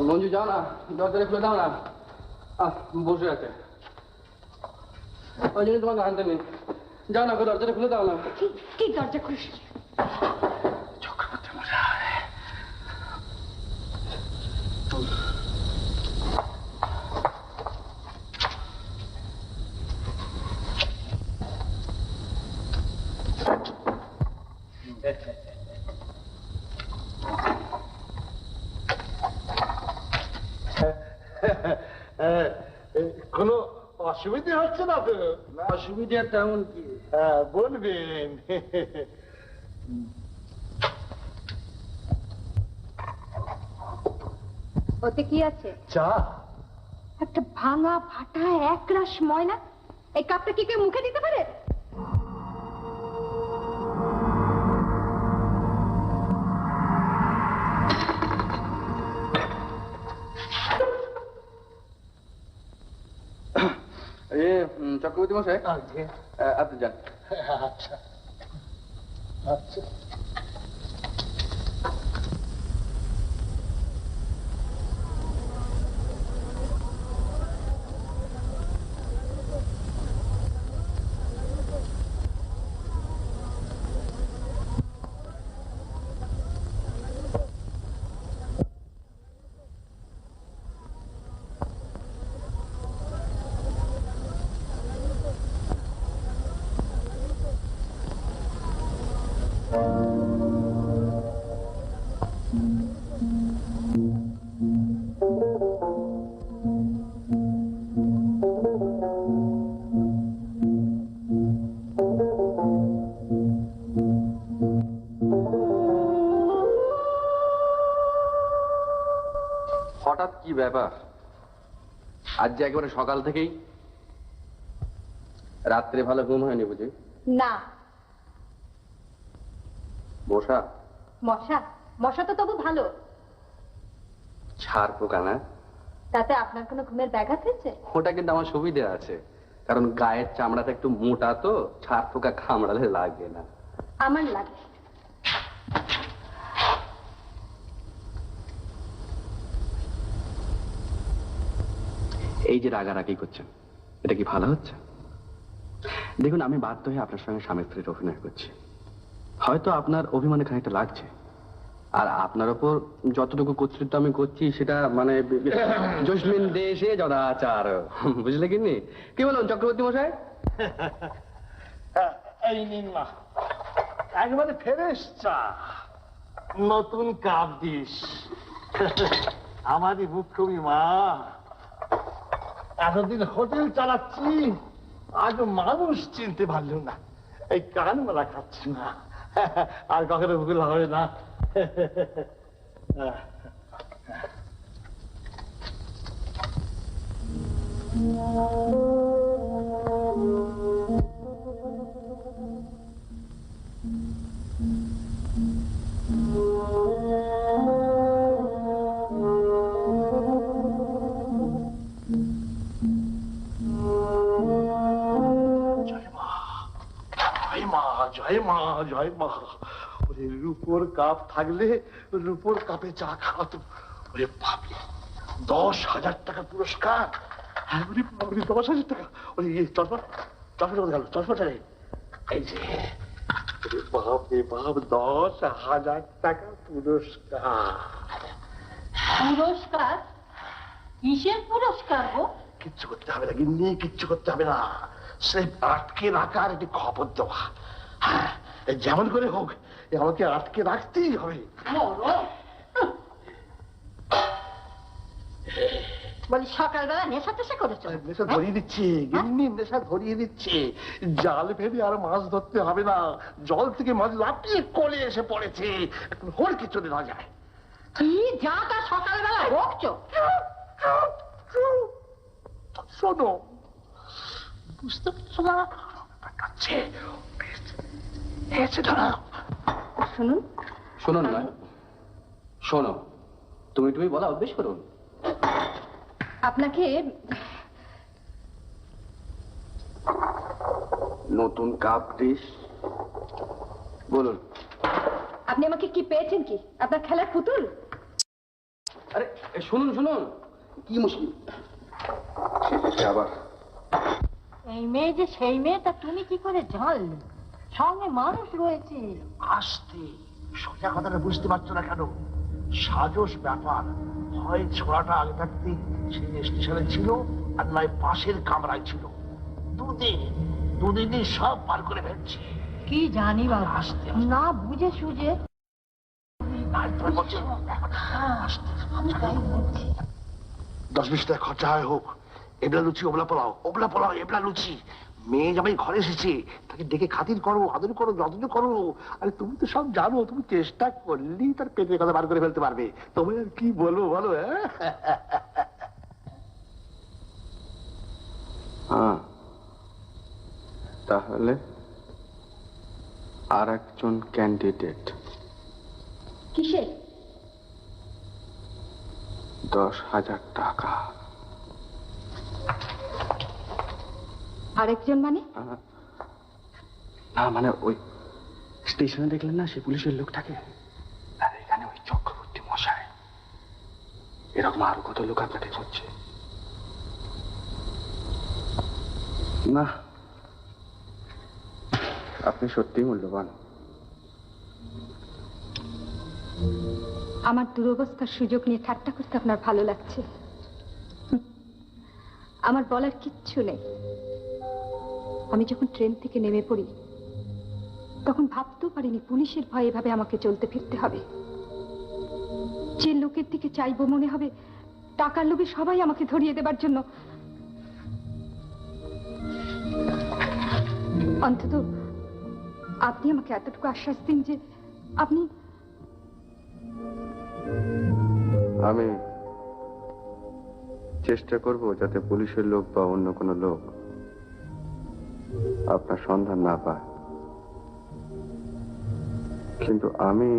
মঞ্জু যাও না, দরজাটা খুলে দাও না, বসে আছে। ওই জন্য তোমাকে আনতে নেই। যাও না, দরজাটা খুলে দাও না। কি দরজা খুলিস? চক্রবর্তী মশাই, কোনো অসুবিধে হচ্ছে না তো? না, অসুবিধা তেমন কি? হ্যাঁ, বলবেন। ওতে কি আছে? চা? একটা ভাঙা ফাটা একরাশ ময়লা, এই কাপটা কি কেউ মুখে দিতে পারে? চক্রবর্তী মশাই, আপনি যান। আচ্ছা আচ্ছা। হঠাৎ কি ব্যাপার? আজ যে একেবারে সকাল থেকেই? রাত্রে ভালো ঘুম হয়নি বুঝি? না। মশা? মশা? মশা তো তবু ভালো। ছাড় পোকা না? তাতে আপনার কোনো ঘুমের ব্যাঘাত হয়েছে? ওটা কিন্তু আমার সুবিধা আছে, কারণ গায়ের চামড়াটা একটু মোটা তো, ছাড় পোকা কামড়ালে লাগে না। আমার লাগে। এই যে রাগারাগি করছেন, এটা কি ভালো হচ্ছে? দেখুন, আমি বাধ্য হয়ে আপনার সঙ্গে স্বামী স্ত্রীর অভিনয় করছি। হয়তো আপনার অভিমানে খানিকটা লাগছে, আর আপনার ওপর যতটুকু কর্তৃত্ব আমি করছি সেটা মানে জসমিন দেশে যদাচার, বুঝলে কিনি? কি বলুন চক্রবর্তী মশাই? এই নিন না, একবারে ফ্রেশ চা, নতুন কাপ দিস। আমারই মুখ্যমী মা, এতদিন হোটেল চালাচ্ছি, আজ মানুষ চিনতে পারল না। এই কানমালা খাচ্ছি না, আর কখনো ভুল হবে না। জয় মা, জয় মা। ওরে রূপোর কাপ থাকলে রূপোর কাপে চা খাওয়াতো। ওরে বাপরে, 10,000 টাকা পুরস্কার। হ্যাঁ, ওরে বাপরে, 10,000 টাকা। ওরে চশমা, চশমাটা গেল, চশমাটা নেই। এই যে, ওরে বাপ রে বাপ, 10,000 টাকা পুরস্কার। পুরস্কার? কিসের পুরস্কার গো? কিচ্ছু করতে হবে না গিন্নি, কিচ্ছু করতে হবে না। সেই আটকে রাখার একটি খবর দেওয়া। হ্যাঁ, যেমন করে হোক আমাকে আটকে রাখতেই হবে। বলি সকালবেলা নেশা টেশা করেছো? নেশা ধরিয়ে দিচ্ছে গিন্নি, নেশা ধরিয়ে দিচ্ছে। জাল ফেলে আর মাছ ধরতে হবে না, জল থেকে মাছ লাফিয়ে কোলে এসে পড়েছে। এখন হড়কে চলে না যায়। কি যা তা সকালবেলা বকছো? শোনো, বুঝতে পারছো না? শুনুন। শুনুন নয়, শোনো। তুমি বলা অভ্যেস করুন। আপনাকে নতুন কাপ ডিশ বলুন। আপনি আমাকে কি পেয়েছেন? কি আপনার খেলার পুতুল? আরে শুনুন শুনুন, কি মুশকিল আবার? এই মেয়ে যে সেই মেয়ে তা তুমি কি করে জানলে? সঙ্গে মানুষ রয়েছে। আসতে সোজা কথাটা বুঝতে পারছো না কেন? সাজস ব্যাপার। হয় ছোড়াটা আগে থাকতে সেই স্টেশনে ছিল, আর নয় পাশের কামরায় ছিল। দুদিনই সব পার করে ফেলছে। কি জানি বাবা, না বুঝে সুঝে। আমি তাই বলছি। 10-20 টাকা খরচা হয় হোক, এবলা লুচি ওবলা পোলাও, ওবলা পোলাও এবলা লুচি। মেয়ে জামাই ঘরে এসেছে, তাকে ডেকে খাতির করো, আদর করো, যত্ন করো। আরে তুমি তো সব জানো, তুমি চেষ্টা করলেই তার পেটের কথা বার করে ফেলতে পারবে। তুমি আর কি বলবো বলো? হ্যাঁ, তাহলে আর একজন ক্যান্ডিডেট। কিসের? 10,000 টাকা। আরেকজন মানে? না মানে ওই স্টেশনে দেখলেন না সে পুলিশের লোকটাকে, আর এখানে ওই চক্রবর্তী মশাই। এরকম আরো কত লোক আপনাকে হচ্ছে। না, আপনি সত্যিই মূল্যবান। আমার দুরবস্থার সুযোগ নিয়ে ঠাট্টা করতে আপনার ভালো লাগছে? আমার বলার কিচ্ছু নেই। আমি যখন ট্রেন থেকে নেমে পড়ি তখন ভাবতেও পারিনি পুলিশের ভয়ে এভাবে আমাকে চলতে ফিরতে হবে। যে লোকের দিকে চাইবো মনে হবে টাকার লোভে সবাই আমাকে ধরিয়ে দেবার জন্য। অন্তত আপনি আমাকে এতটুকু আশ্বাস দিন যে আমি চেষ্টা করব যাতে পুলিশের লোক বা অন্য কোনো লোক আপনার সন্ধান না পায়, কিন্তু আমি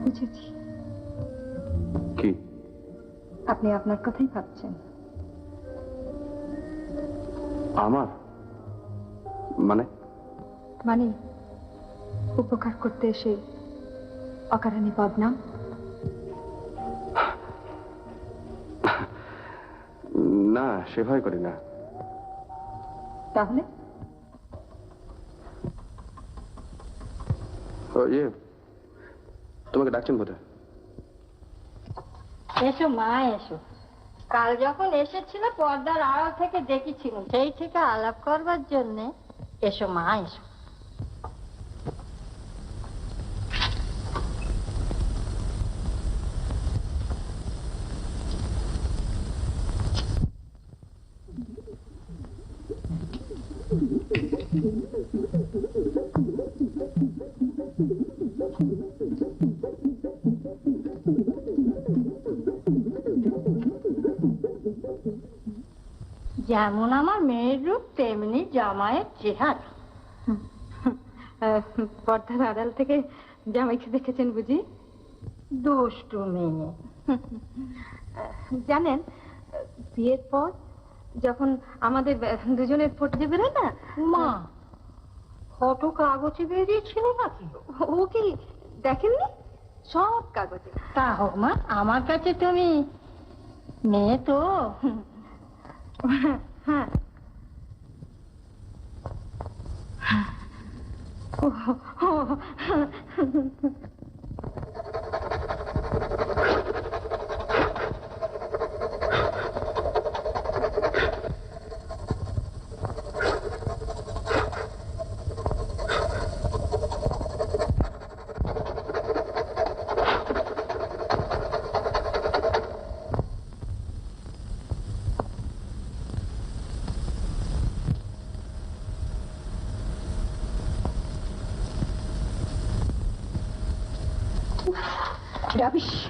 বুঝেছি কি আপনি আপনার কথাই ভাবছেন। আমার মানে মানে উপকার করতে এসে অকারণে বদনাম? না, সে ভয় করি না। তাহলে তোমাকে ডাকছেন বোধহয়। এসো মা এসো। কাল যখন এসেছিল পর্দার আড়াল থেকে দেখেছিল, সেই থেকে আলাপ করবার জন্যে। এসো মা এসো। যেমন আমার মেয়ের রূপ তেমনি জামাইয়ের চেহারা। পর্দার আড়াল থেকে জামাইকে দেখেছেন বুঝি? দুষ্টু মেয়ে। জানেন, বিয়ের পর যখন আমাদের দুজনের ফটো বেরোয় না, মা ফটো কাগজে বেরিয়েছিল নাকি? ও কি দেখেননি? সব কাগজে। তা হোক মা, আমার কাছে তুমি মেয়ে তো। হ্যাঁ।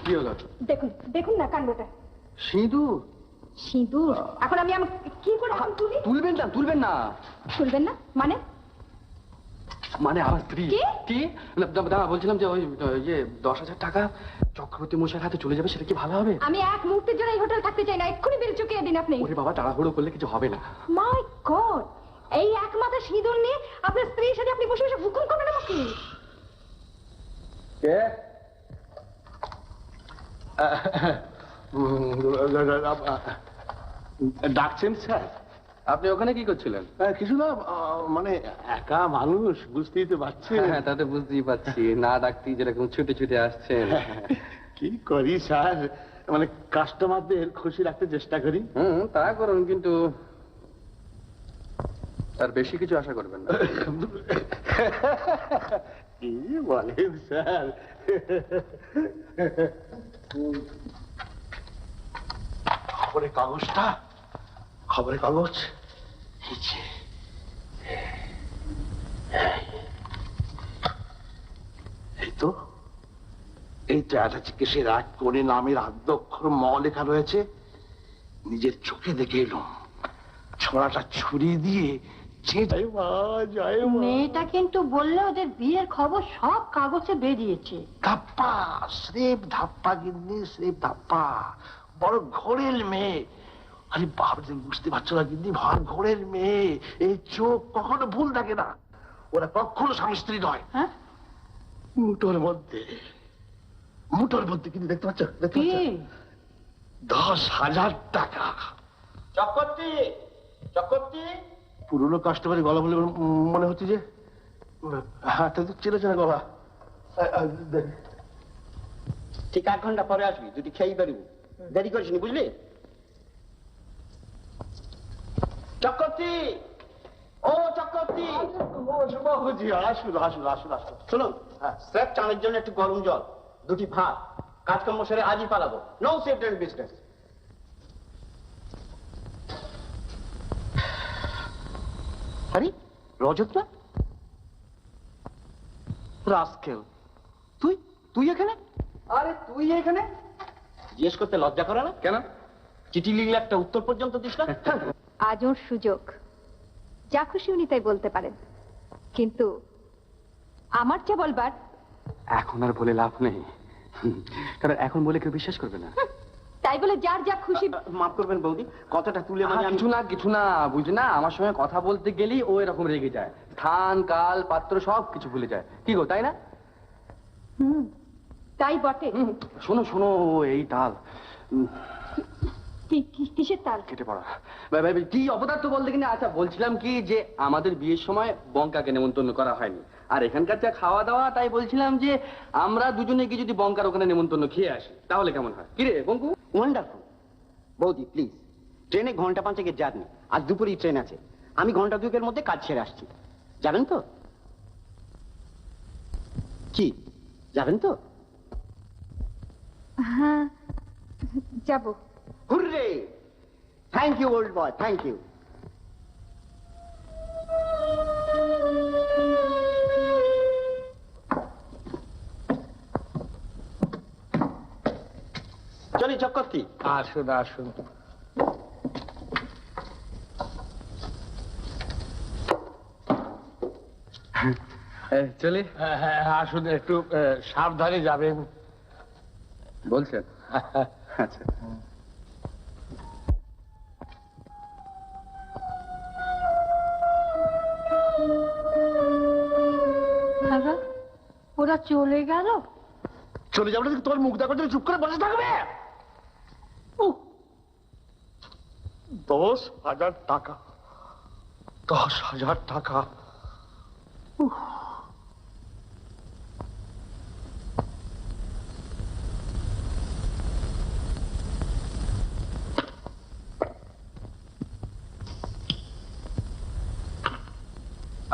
কি হলো? দেখুন দেখুন না কাণ্ডটা। সিঁদুর? সিঁদুর? এখন আমি কি করে তুলি? তুলবেন না, তুলবেন না। তুলবেন না মানে? মানে আমার স্ত্রী কি? কি দাদা বলছিলাম যে ওই 10,000 টাকা চক্রবর্তী মশাইয়ের হাতে চলে যাবে, সেটা কি ভালো হবে? আমি এক মুহূর্তের জন্য এই হোটেল থাকতে চাই না, এক্ষুনি বের চুকিয়ে দিন আপনি। ওরে বাবা, তাড়াহুড়ো করলে কিছু হবে না। মাই গড, এই এক মাথা সিঁদুর নিয়ে আপনার স্ত্রীর সাথে আপনি বসে বসে হুকুম করবেন আমাকে? কে? ডাকছেন স্যার? আপনি ওখানে কি করছিলেন? কিছু না, মানে একা মানুষ, বুঝতেই তো পারছেন। হ্যাঁ, তাতে বুঝতেই পারছি, না ডাকতেই যেরকম ছুটে ছুটে আসছেন। কি করি স্যার, মানে কাস্টমারদের খুশি রাখতে চেষ্টা করি। তা করুন, কিন্তু তার বেশি কিছু আশা করবেন না। কি বলেন স্যার? খবরের কাগজটা, খবরের কাগজ এই তো একটা চিকিৎসের এক কোণে নামের আদ্যক্ষর ম লেখা রয়েছে। নিজের চোখে দেখে এলাম, ছোড়াটা ছুরি দিয়ে মেয়েটা কিন্তু বললে ওদের বিয়ের খবর সব কাগজে বেরিয়েছে। ধাপ্পা, স্রেফ ধাপ্পা গিন্নি, স্রেফ ধাপ্পা। বড় ঘোরের মেয়ে। আরে বাবা, তুমি বুঝতে পারছো না গিন্নি, ভর ঘোরের মেয়ে। এই চোখ কখনো ভুল থাকে না, ওরা কখনো স্বামী স্ত্রী নয়। হ্যাঁ, মুঠোর মধ্যে, মুঠোর মধ্যে কিন্তু দেখতে পাচ্ছ, দেখতে পাচ্ছ? 10,000 টাকা। চক্রবর্তী, চক্রবর্তী। পুরনো কাস্টমারের গলা বলে মনে হচ্ছে যে। হ্যাঁ, তো চেনা চেনা গলা। ঠিক 1 ঘন্টা পরে আসবি, দুটি খেয়েই পারিব। দেরি করিস নি, বুঝলি? চক্রবর্তী, ও চক্রবর্তী। বাবুজি, আসুন আসুন আসুন আসুন। শুনুন, স্রেফ চানের জন্য একটু গরম জল, 2টি ভাত, কাজকর্ম সেরে আজই পালাবো। No safe and business. আরে রজত না, রাস্কেল, তুই তুই এখানে? আরে তুই এখানে? জিজ্ঞেস করতে লজ্জা করে না? কেন? চিঠি লিখলে একটা উত্তর পর্যন্ত দিস না? আজ ওর সুযোগ, যা খুশি উনি তাই বলতে পারেন, কিন্তু আমার যা বলবার এখন আর বলে লাভ নেই, কারণ এখন বলে কেউ বিশ্বাস করবে না। তাই বলে যার যা খুশি। মাফ করবেন বৌদি, কথাটা তুলে মানে আমি কিছু না বুঝি না, আমার সঙ্গে কথা বলতে গেলেই ও এরকম রেগে যায়, স্থান কাল পাত্র সব কিছু ভুলে যায়। কি গো, তাই না? তাই বটে। শোনো শোনো, এই তাল কিসের তাল? কেটে পড়া। কি অপদার্থ বলতে কিনা। আচ্ছা, বলছিলাম কি যে আমাদের বিয়ের সময় বঙ্কাকে নেমন্তন্ন করা হয়নি, আর এখানকার যা খাওয়া দাওয়া, তাই বলছিলাম যে আমরা দুজনে গিয়ে যদি বঙ্কার ওখানে নেমন্তন্ন খেয়ে আসি তাহলে কেমন হয়? কি রে বঙ্কু? ওয়ান্ডারফুল। বৌদি প্লিজ, ট্রেনে ঘন্টা 5 জার্নি, আজ দুপুরেই ট্রেন আছে। আমি ঘন্টা 2 মধ্যে কাজ ছেড়ে আসছি, যাবেন তো? কি যাবেন তো? হ্যাঁ, যাব। Hurray! Thank you old boy, thank you. চলি চক্রবর্তী। আসুন আসুন। চলি। হ্যাঁ, আসুন, একটু সাবধানে যাবেন। বলছেন? আচ্ছা। ওরা চলে গেল? চলে যাবো না, তোমার মুখ দেখা করে চুপ করে বসে থাকবে? 10,000 টাকা, 10,000 টাকা।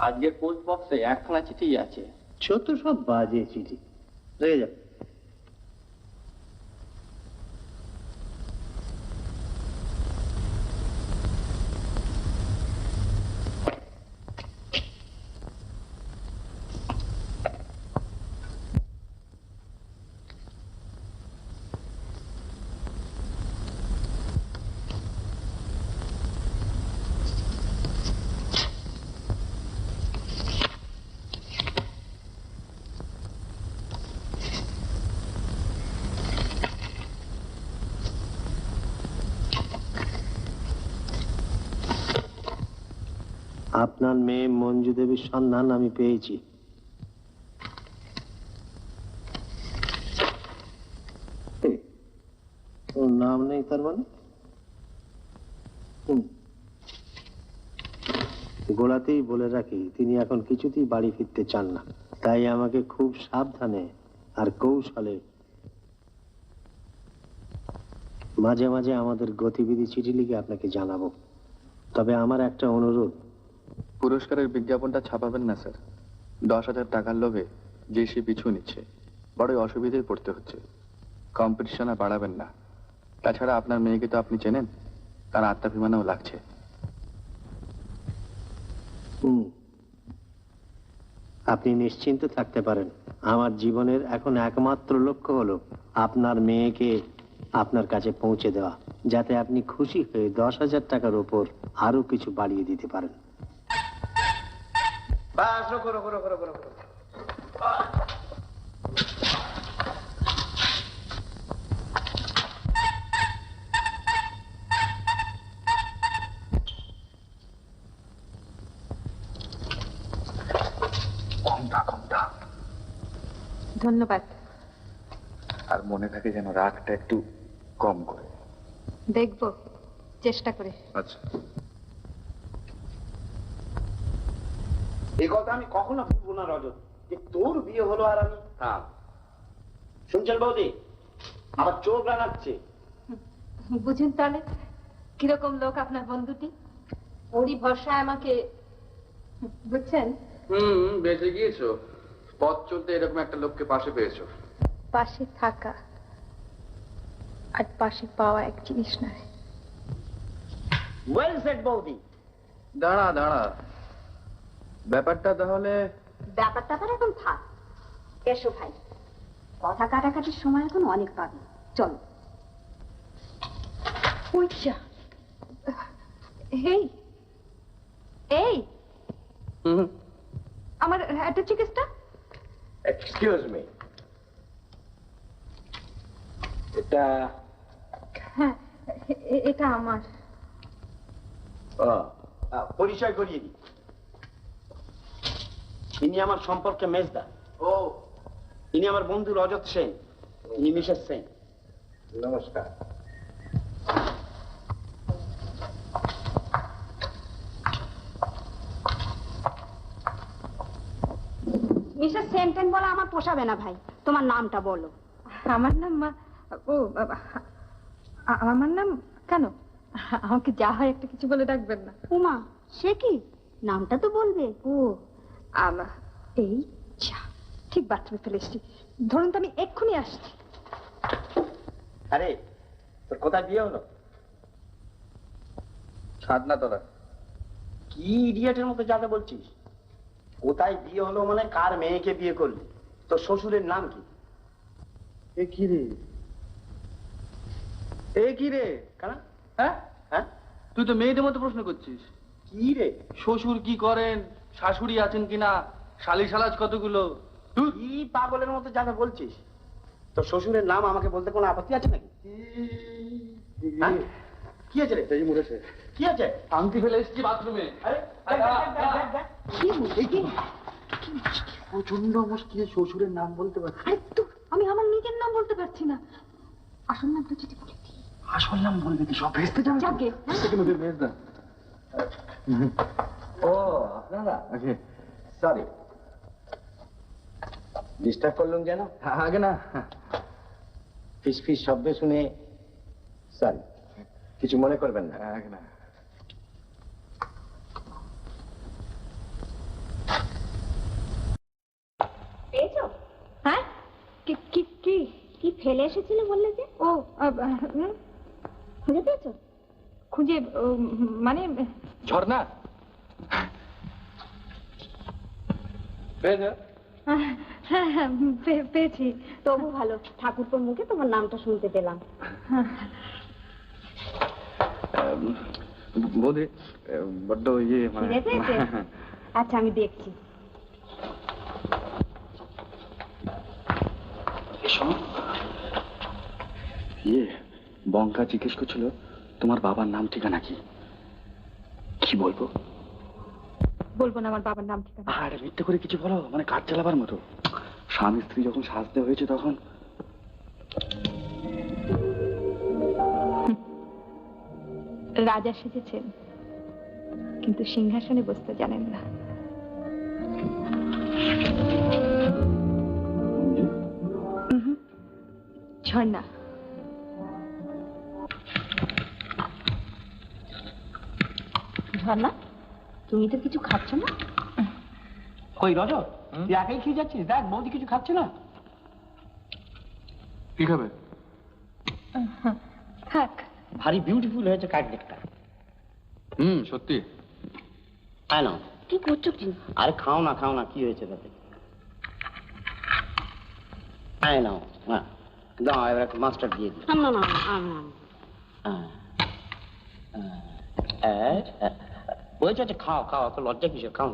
আজকের পোস্ট বক্সে 1খানা চিঠি আছে। যত সব বাজে চিঠি, রেগে যাবে। আপনার মেয়ে মঞ্জু দেবীর সন্ধান আমি পেয়েছি। ওর নাম নেই তার মানে? গোড়াতেই বলে রাখি, তিনি এখন কিছুতেই বাড়ি ফিরতে চান না। তাই আমাকে খুব সাবধানে আর কৌশলে মাঝে মাঝে আমাদের গতিবিধি চিঠি লিখে আপনাকে জানাবো। তবে আমার একটা অনুরোধ, পুরস্কারের বিজ্ঞাপনটা ছাপাবেন না স্যার। 10,000 টাকার লোভে যে সে পিছু নিচ্ছে, বড়ই অসুবিধায় পড়তে হচ্ছে। কম্পিটিশন আর বাড়াবেন না। তাছাড়া আপনার মেয়েকে তো আপনি চেনেন, তার আত্মাভিমানেও লাগছে। আপনি নিশ্চিন্ত থাকতে পারেন। আমার জীবনের এখন একমাত্র লক্ষ্য হলো আপনার মেয়েকে আপনার কাছে পৌঁছে দেওয়া, যাতে আপনি খুশি হয়ে 10,000 টাকার উপর আরো কিছু বাড়িয়ে দিতে পারেন। বাস, রোকো রোকো রোকো রোকো রোকো। কমটা ধন্যবাদ। আর মনে থাকে যেন রাগটা একটু কম করে। দেখবো, চেষ্টা করে। আচ্ছা, এই কথা আমি কখনো ভুলবো না রজত, যে তোর বিয়ে হলো আর আমি। হ্যাঁ, শুনছেন বৌদি, আমার চোখ রাঙাচ্ছে। বুঝুন তাহলে কিরকম লোক আপনার বন্ধুটি। ওরই ভরসায় আমাকে, বুঝছেন, বেঁচে গিয়েছো। পথ চলতে এরকম একটা লোককে পাশে পেয়েছো। পাশে থাকা আর পাশে পাওয়া এক জিনিস নয়। ওয়েল সেড বৌদি। দাঁড়া দাঁড়া, ব্যাপারটা তাহলে ব্যাপারটা এখন থাক। এসো ভাই, কথা কাটাকাটির সময় এখন অনেক পাবে। চলো। ওইটা এই এই আমার একটা চিকিৎসা। এক্সকিউজ মি, এটা হ্যাঁ, এটা আমার। পরিচয় করিয়ে দিই, ইনি আমার সম্পর্কে মেজদা। ও, ইনি আমার বন্ধু রজত সেন, ইনি মিসেস সেন। নমস্কার। মিসেস সেন্টেন বলা আমার পোষাবে না ভাই, তোমার নামটা বলো। আমার নাম আমার নাম কেন? আমাকে যা হয় একটা কিছু বলে ডাকবেন না। উমা, সে কি? নামটা তো বলবে। ও এই যা, ঠিক বাথরুমে ফেলে এসছি। ধরুন তো আমি এক্ষুনি আসছি। আরে তোর কোথায় বিয়ে হলো? ছাদনা তোলা। কি ইডিয়েটের মতো যাতে বলছিস? কোথায় বিয়ে হলো মানে কার মেয়েকে বিয়ে করলি? তোর শ্বশুরের নাম কি? এ কি রে, এ কি রে? কেন? হ্যাঁ, হ্যাঁ, তুই তো মেয়েদের মতো প্রশ্ন করছিস। কি রে? শ্বশুর কি করেন, শাশুড়ি আছেন কিনা, শালি শালাজ কতগুলো। কি পাগলের মতো যাতে বলছিস? তোর শ্বশুরের নাম আমাকে বলতে কোনো আপত্তি আছে নাকি? হ্যাঁ? কি আছে রে? এই মরেছে। কি আছে? আংটি ফেলে এসেছি বাথরুমে। আরে প্রচন্ড মুশকিল, শ্বশুরের নাম বলতে পারছি। আরে তো আমি আমার নিজের নাম বলতে পারছি না। আসল নামটা যদি বলে দিই। আসল নাম বলবি কি? সব ভেস্তে যাবে। যাকে ভেস্তা। ও, আপনারা? সরি, ডিস্টার্ব করলাম যেন? আগে না, ফিস ফিস শব্দ শুনে সরি, কিছু মনে করবেন না। আগে না। পেয়েছো? হ্যাঁ, কি কি কি কি ফেলে এসেছিলে বললে যে? ও খুঁজে পেয়েছো? খুঁজে মানে ঝর্ণা পেয়েছো? হ্যাঁ হ্যাঁ, পেয়েছি। তবু ভালো, ঠাকুরপোর মুখে তোমার নামটা শুনতে পেলাম। বৌদি, বড্ড ইয়ে মানে। খিদে পেয়েছে? আচ্ছা, আমি দেখছি। ইয়ে, বঙ্কা জিজ্ঞেস করছিল তোমার বাবার নাম ঠিকানা কি। কি বলবো? বলবো না আমার বাবার নাম ঠিকানা। আরে মিথ্যে করে কিছু বলো, মানে কাজ চালাবার মতো। স্বামী স্ত্রী যখন সাজতে হয়েছে তখন। রাজা সেজেছেন, কিন্তু সিংহাসনে বসতে জানেন না। ঝর্ণা, ঝর্ণা, তুমি তো কিছু খাচ্ছ না? কই রজত, তুই একাই খেয়ে যাচ্ছিস? দেখ বৌদি কিছু খাচ্ছে না। কি খাবে? থাক। ভারী বিউটিফুল হয়েছে কাটলেটটা। সত্যি। তাই না? কি করছো কি? আরে খাও না, কি হয়েছে তাতে? তাই নাও, হ্যাঁ দাও, এবার একটু মাস্টার দিয়ে দিই। না না বলছে আচ্ছা খাও, তো লজ্জা কিসের, খাও।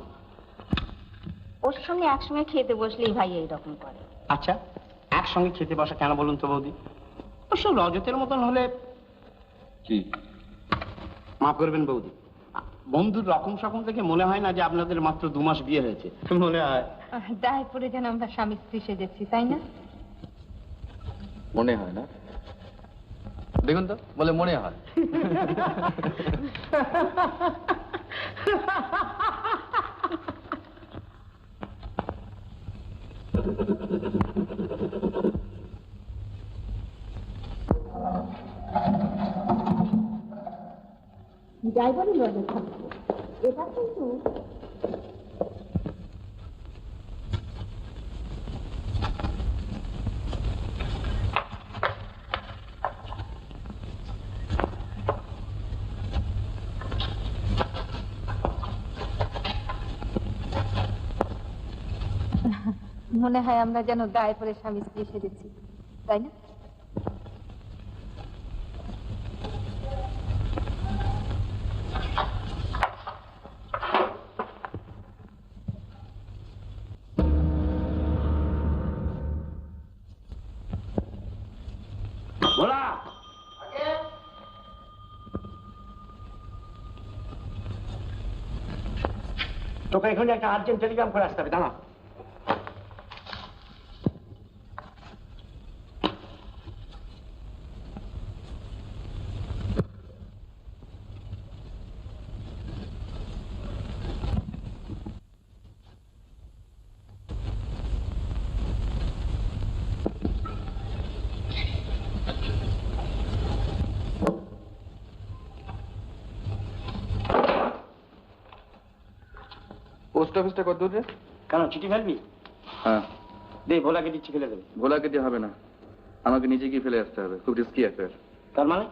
ওর সঙ্গে একসঙ্গে খেতে বসলেই ভাই এইরকম করে। আচ্ছা, একসঙ্গে খেতে বসা কেন বলুন তো বৌদি? অবশ্য রজতের মতন হলে কি? মাফ করবেন বৌদি, বন্ধুর রকম সকম থেকে মনে হয় না যে আপনাদের মাত্র 2 মাস বিয়ে হয়েছে। মনে হয় দায় পরে যেন আমরা স্বামী স্ত্রী সেজেছি, তাই না? মনে হয় না? দেখুন তো, বলে মনে হয়। যাই বলি রজত, এটা কিন্তু মনে হয় আমরা যেন দায় পরে স্বামী স্ত্রী সেজেছি, তাই না? ভোলা, তোকে এখানে একটা আর্জেন্ট টেলিগ্রাম করে আসতে হবে, দাঁড়া। পোস্ট অফিসটা কত দূর রে? কেন চিঠি ফেলবি? হ্যাঁ। দে, ভোলাকে দিচ্ছি, ফেলে দেবে। ভোলাকে দিয়ে হবে না, আমাকে নিজে গিয়ে ফেলে আসতে হবে, খুব রিস্কি অ্যাফেয়ার। তার মানে?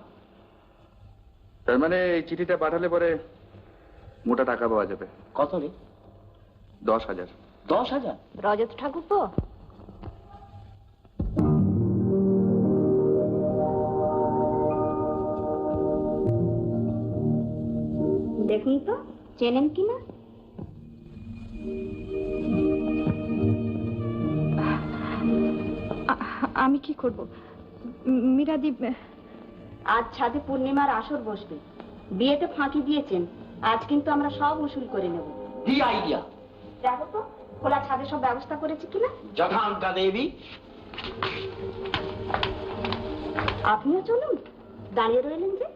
তার মানে এই চিঠিটা পাঠালে পরে মোটা টাকা পাওয়া যাবে। কত রে? 10,000। 10,000? রজত ঠাকুর তো দেখুন তো চেনেন কিনা। আমি কি করব মীরাদি? আজ ছাদে পূর্ণিমার আসর বসবে, বিয়েতে ফাঁকি দিয়েছেন, আজ কিন্তু আমরা সব উসুল করে নেব। কি আইডিয়া? দেখো তো খোলা ছাদে সব ব্যবস্থা করেছি কিনা। যথান্তা দেবী। আপনিও চলুন, দাঁড়িয়ে রইলেন যে।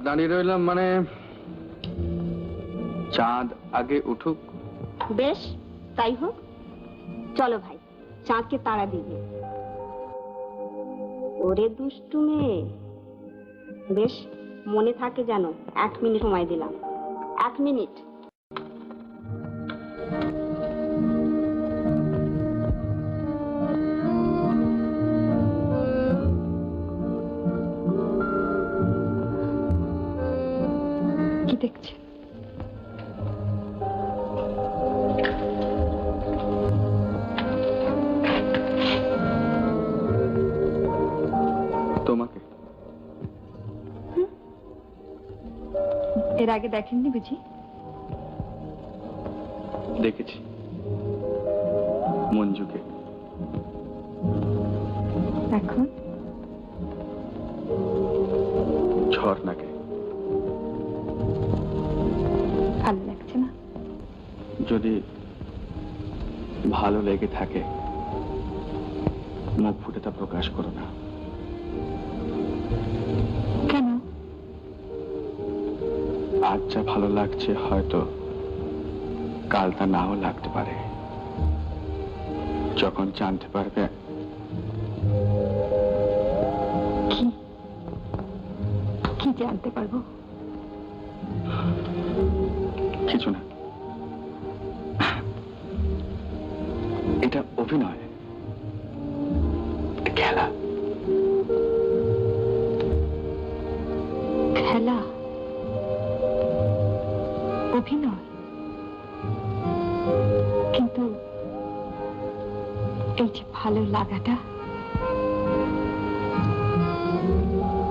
দাঁড়িয়ে রইলাম মানে চাঁদ আগে উঠুক। বেশ তাই হোক, চলো ভাই চাঁদকে তাড়া দিবে। ওরে দুষ্টু মেয়ে, বেশ মনে থাকে যেন। 1 মিনিট সময় দিলাম, 1 মিনিট। কি দেখছে? তোমাকে। এর আগে দেখেননি বুঝি? দেখেছি মঞ্জুকে। এখন ঝর্ণাকে। ভালো লাগছে না? যদি ভালো লেগে থাকে মুখ ফুটে তা প্রকাশ করো না। কেন? আজ যা ভালো লাগছে হয়তো কাল তা নাও লাগতে পারে। যখন জানতে পারবে কি জানতে পারবো? কিছু না, এটা অভিনয়, খেলা। খেলা? অভিনয়? কিন্তু এই যে ভালো লাগাটা,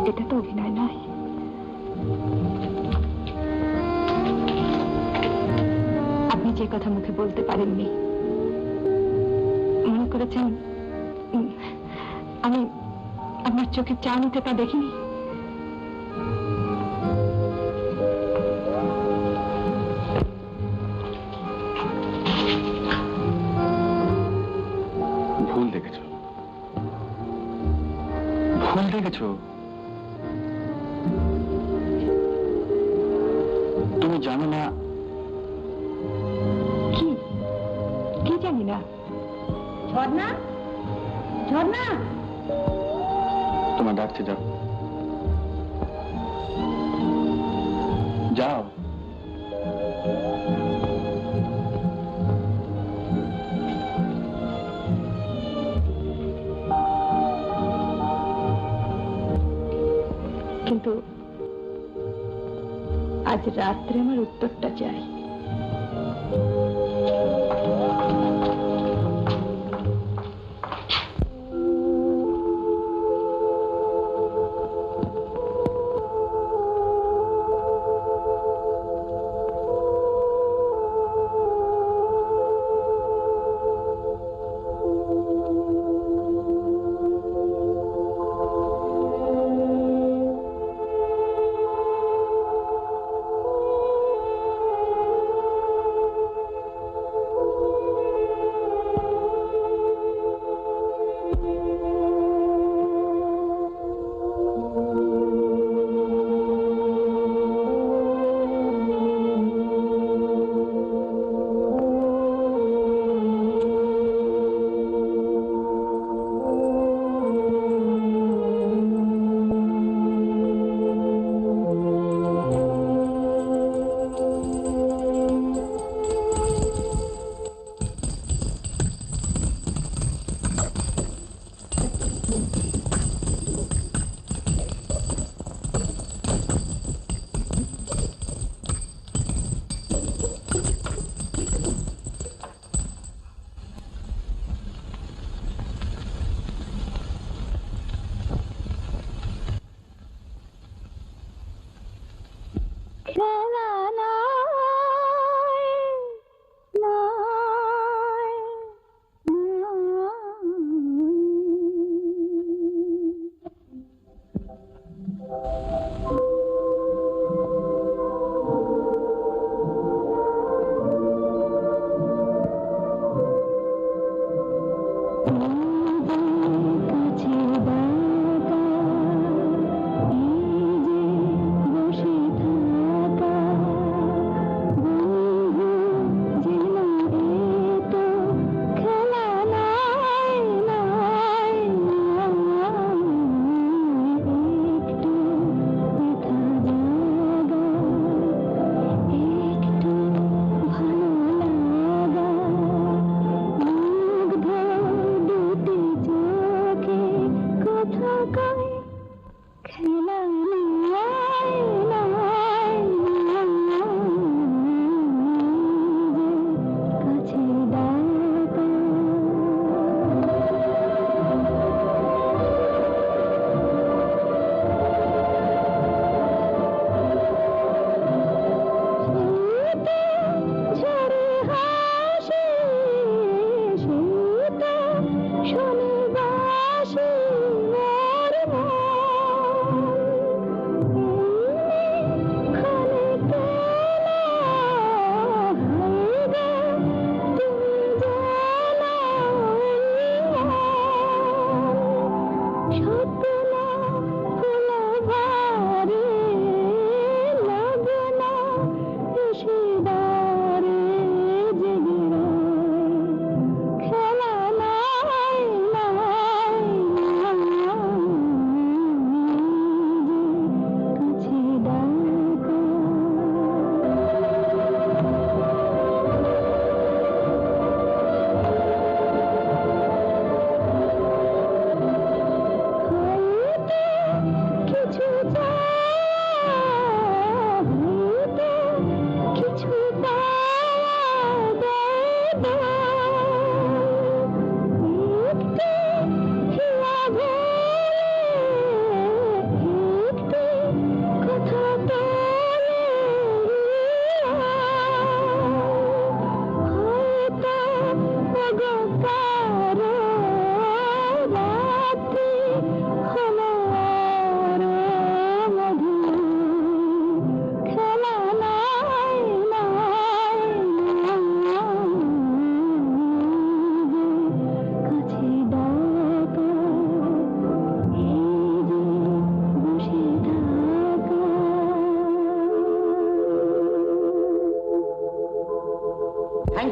এটা তো অভিনয় নয়। আপনি যে কথা মুখে বলতে পারেননি, মনে করেছেন আমি আপনার চোখের চাউনিতে তা দেখিনি? ভুল দেখেছ, ভুল দেখেছ। তুমি জানো না। কি কি জানি না? ঝর্ণা, ঝর্ণা, তোমার ডাকছে, যাও যাও। কিন্তু আজ রাত্রে আমার উত্তরটা চাই।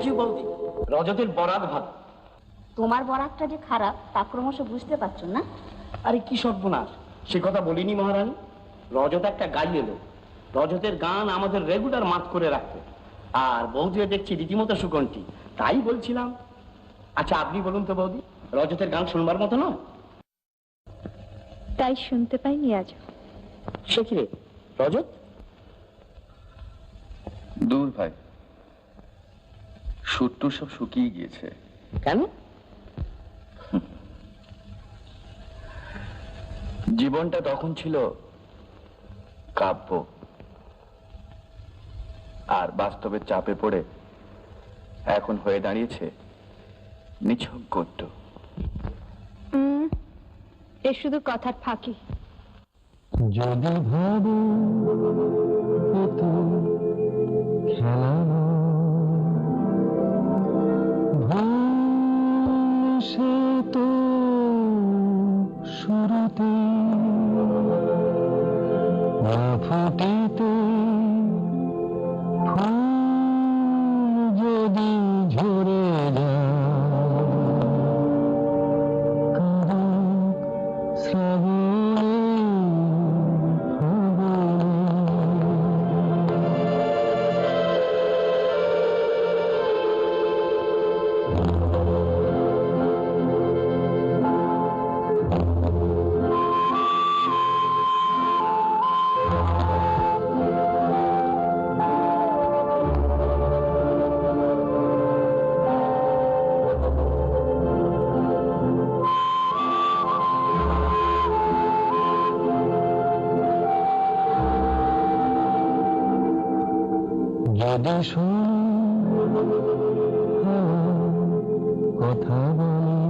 থ্যাংক ইউ বৌদি, রজতের বরাত ভালো। তোমার বরাতটা যে খারাপ তা ক্রমশ বুঝতে পারছো না? আরে কি সর্বনাশ, সে কথা বলিনি মহারানী। রজত একটা গাই এলো, রজতের গান আমাদের রেগুলার মাত করে রাখতো, আর বৌদিও দেখছি রীতিমতো সুকণ্ঠী। তাই বলছিলাম, আচ্ছা আপনি বলুন তো বৌদি, রজতের গান শুনবার মতো নয়? তাই শুনতে পাইনি আজ। সে কি রে রজত? দূর ভাই, সুরটু সব শুকিয়ে গিয়েছে। কেন? জীবনটা তখন ছিল কাব্য, আর বাস্তবের চাপে পড়ে এখন হয়ে দাঁড়িয়েছে নিছক গদ্য। এ শুধু কথার ফাঁকি। যদি ভাবো খেলানো সে তো শুরুতে ফুটিতে ফুল যদি ঝরে যায় শ্রাবণে যদি কথা বলে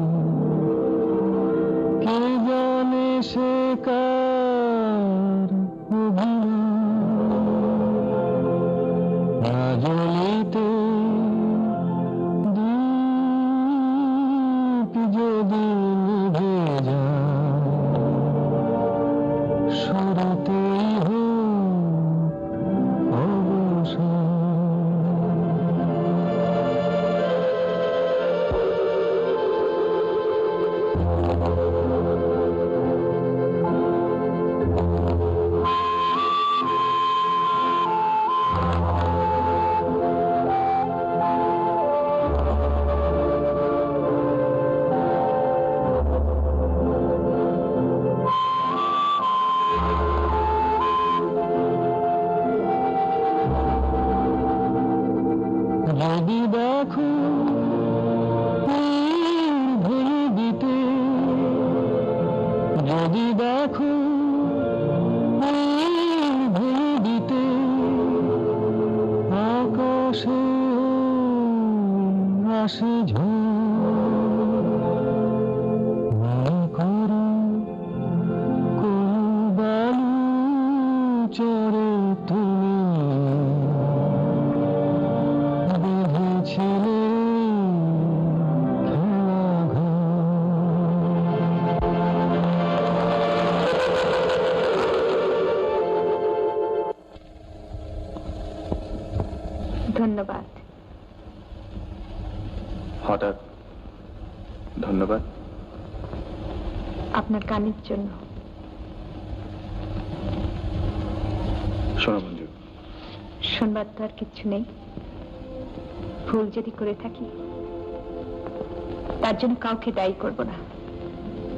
কে জানে সে কার না জ্বলিতে দীপ যদি নিভে যায় শুরুতেই হোক অবসর। যদি দেখো ভুলে দিতে, যদি দেখো ভুলে দিতে আকাশে আসে ঝড় করো বালু চরে তুমি ছিলে ধন্যবাদ। হঠাৎ ধন্যবাদ? আপনার গানের জন্য। শোনো মঞ্জু, শুনবার তো আর কিচ্ছু নেই। ভুল যদি করে থাকি তার জন্য কাউকে দায়ী করব না।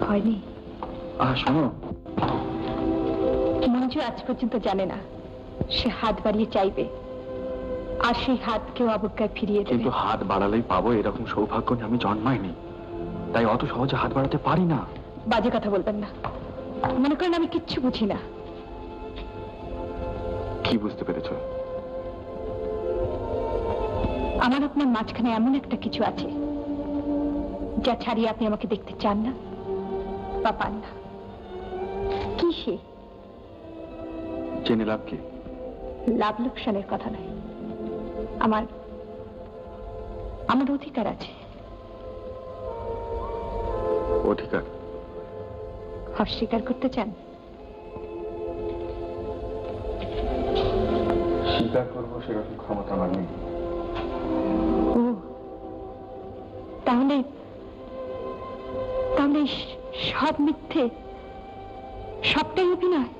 ভয় নেই। শোনো, মঞ্জু আজ পর্যন্ত জানে না সে হাত বাড়িয়ে চাইবে, আর সেই হাত কেউ অবজ্ঞায় ফিরিয়ে দেবে। কিন্তু হাত বাড়ালেই পাবো এরকম সৌভাগ্য নিয়ে আমি জন্মাইনি, তাই অত সহজে হাত বাড়াতে পারি না। বাজে কথা বলবেন না। মনে করেন আমি কিচ্ছু বুঝি না। কি বুঝতে পেরেছো? আমার আপনার মাঝখানে এমন একটা কিছু আছে যা ছাড়িয়ে আপনি আমাকে দেখতে চান না বা পান না। কি সে? জেনে লাভ কি? লাভ লোকসানের কথা নয়, আমার আমার অধিকার আছে। অধিকার? অস্বীকার করতে চান? স্বীকার করবো সেরকম ক্ষমতা আমার নেই। ও তাহলে তাহলে সব মিথ্যে, সবটাই অভিনয়।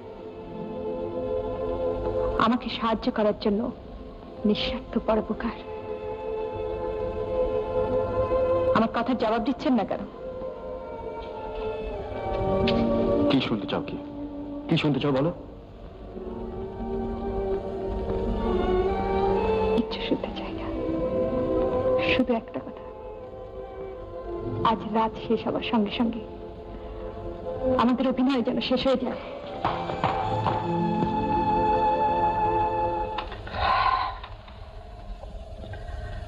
আমাকে সাহায্য করার জন্য নিঃস্বার্থ পরোপকার। আমার কথার জবাব দিচ্ছেন না কেন? কি শুনতে চাও? কি শুনতে চাও বলো? কিচ্ছু শুনতে চাই না, শুধু একটা কথা। আজ রাত শেষ হবার সঙ্গে সঙ্গে আমাদের অভিনয় যেন শেষ হয়ে যায়।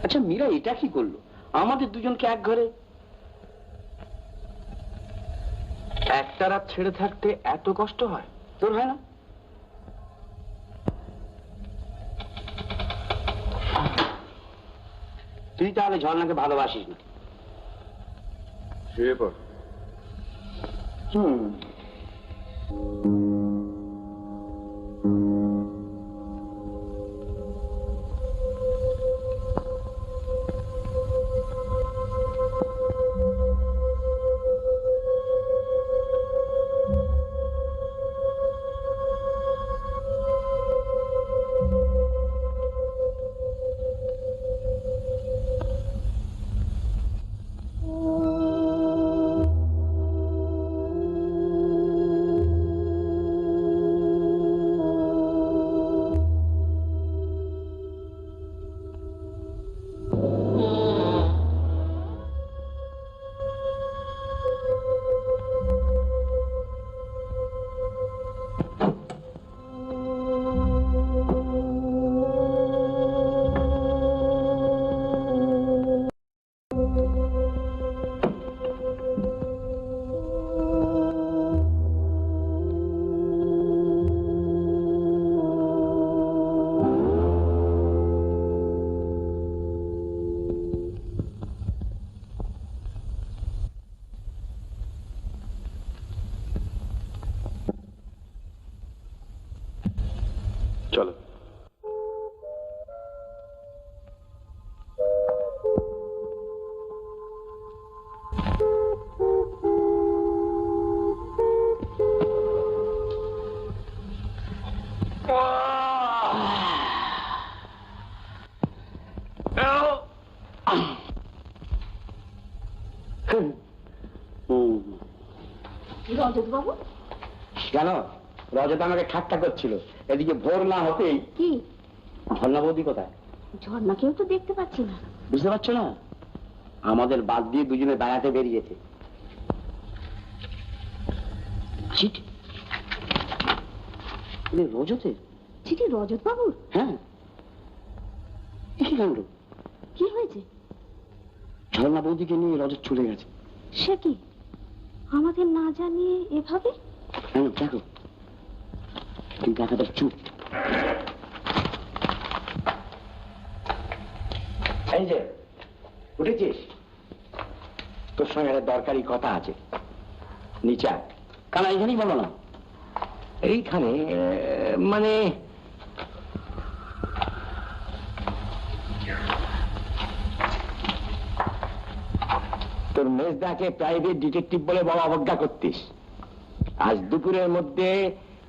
আচ্ছা মীরা এটা কি করলো? আমাদের দুজনকে এক ঘরে একটা রাত ছেড়ে থাকতে এত কষ্ট হয়? তোর হয় না? তুই তাহলে ঝর্ণাকে ভালোবাসিস না? শুয়ে পড়। চলো। রজত বাবু জানো, রজত আমাকে ঠাট্টা করছিল। এদিকে ভোর না হতেই কি ঝর্ণা বৌদি কোথায়? ঝর্ণাকেও তো দেখতে পাচ্ছি না। বুঝতে পারছো না? আমাদের বাদ দিয়ে দুজনে বেড়াতে বেরিয়েছে। চিঠি রজতের? চিঠি রজত বাবুর? হ্যাঁ। কি কাণ্ড! কি হয়েছে? ঝর্ণা বৌদিকে নিয়ে রজত চলে গেছে। সে কি আমাদের না জানিয়ে এভাবে? হ্যাঁ দেখো, তুই দেখাটা চুপ। এই যে উঠেছিস, তোর সঙ্গে একটা দরকারি কথা আছে। নিচে আয়। কেন এইখানেই বলো না? এইখানে মানে তোর মেজদাকে প্রাইভেট ডিটেকটিভ বলে বড় অবজ্ঞা করতিস। আজ দুপুরের মধ্যে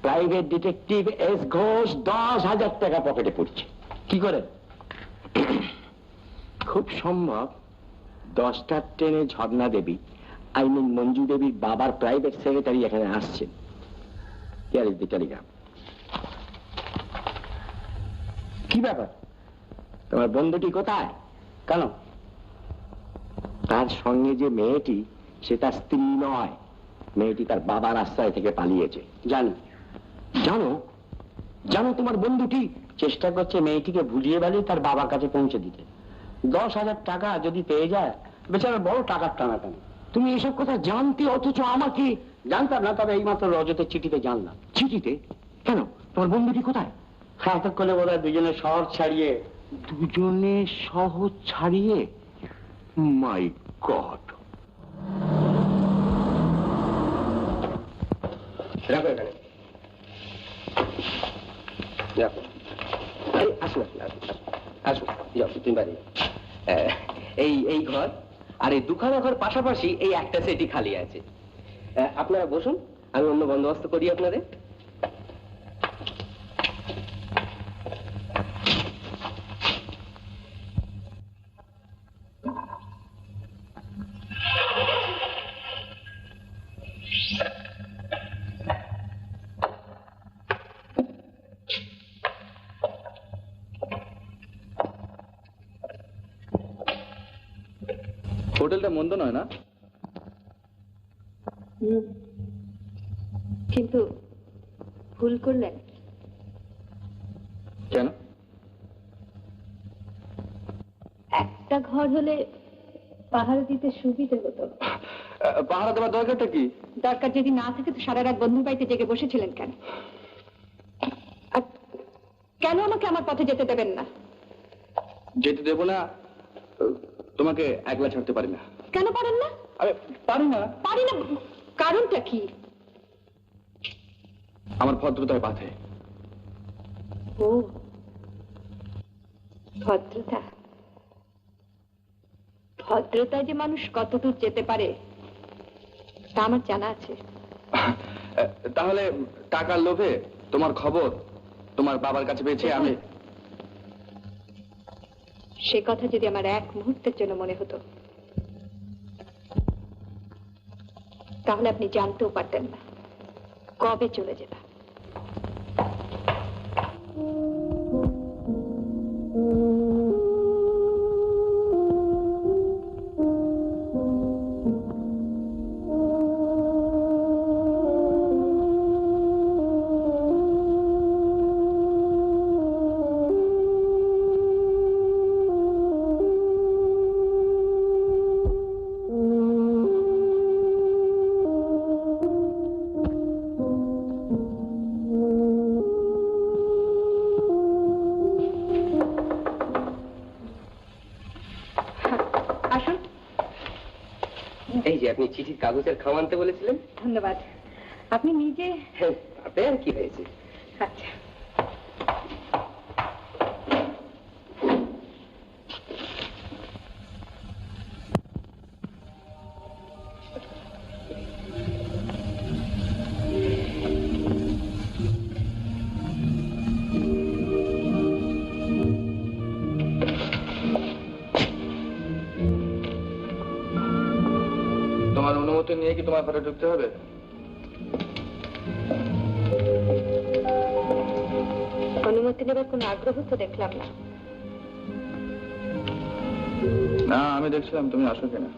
প্রাইভেট ডিটেকটিভ এস ঘোষ 10,000 টাকা পকেটে পড়ছে। কি করে? খুব সম্ভব 10টার ট্রেনে ঝর্ণা দেবী, আই মিন মঞ্জু দেবীর বাবার প্রাইভেট সেক্রেটারি এখানে আসছেন। Here is the Telegram. কি ব্যাপার? তোমার বন্ধুটি কোথায়? কেন? তার সঙ্গে যে মেয়েটি, সে তার স্ত্রী নয়। মেয়েটি তার বাবার আশ্রয় থেকে পালিয়েছে। জানো? জানো? জানো তোমার বন্ধুটি চেষ্টা করছে মেয়েটিকে ভুলিয়ে বালিয়ে তার বাবার কাছে পৌঁছে দিতে। 10,000 টাকা যদি পেয়ে যায়, বেচারা বড় টাকার টানাটানি। তুমি এসব কথা জানতে, অথচ আমাকে? জানতাম না, তবে এইমাত্র রজতের চিঠিতে জানলাম। চিঠিতে? কেন? তোমার বন্ধুটি কোথায়? এতক্ষণে বোধ হয় দুজনে শহর ছাড়িয়ে। দুজনে শহর ছাড়িয়ে? মাই গড! রাখো এখানে। রাখো। আসুন আসুন আসুন আসুন, যাও তুমি বাড়ি। এই ঘর আর এই দুখানা ঘর পাশাপাশি এই একটা সেটই খালি আছে। আপনারা বসুন, আমি অন্য বন্দোবস্ত করি আপনাদের। হোটেলটা মন্দ নয় না? কিন্তু ভুল করলেন। কেন? একটা ঘর হলে পাহারা দিতে সুবিধে হতো। পাহারা দেওয়ার দরকারটা কি? দরকার যদি না থাকে তো সারা রাত বন্ধুর বাড়িতে জেগে বসেছিলেন কেন? আর কেন আমাকে আমার পথে যেতে দেবেন না? যেতে দেবো না, তোমাকে একলা ছাড়তে পারি না। কেন পারেন না? আরে পারি না। পারি না কারণটা কি? আমার ভদ্রতায় বাধে। ও ভদ্রতা। ভদ্রতায় যে মানুষ কতদূর যেতে পারে তা আমার জানা আছে। তাহলে টাকার লোভে তোমার খবর তোমার বাবার কাছে পেয়েছি আমি। সে কথা যদি আমার এক মুহূর্তের জন্য মনে হতো তাহলে আপনি জানতেও পারতেন না কবে চলে যেতাম। এই যে আপনি চিঠির কাগজের খাম আনতে বলেছিলেন। ধন্যবাদ। আপনি নিজে। আপনি আর কি হয়েছে? আচ্ছা তোমার অনুমতি নিয়ে কি তোমার ঘরে ঢুকতে হবে? অনুমতি নেবার কোনো আগ্রহ তো দেখলাম না। না, আমি দেখছিলাম তুমি আসো কিনা।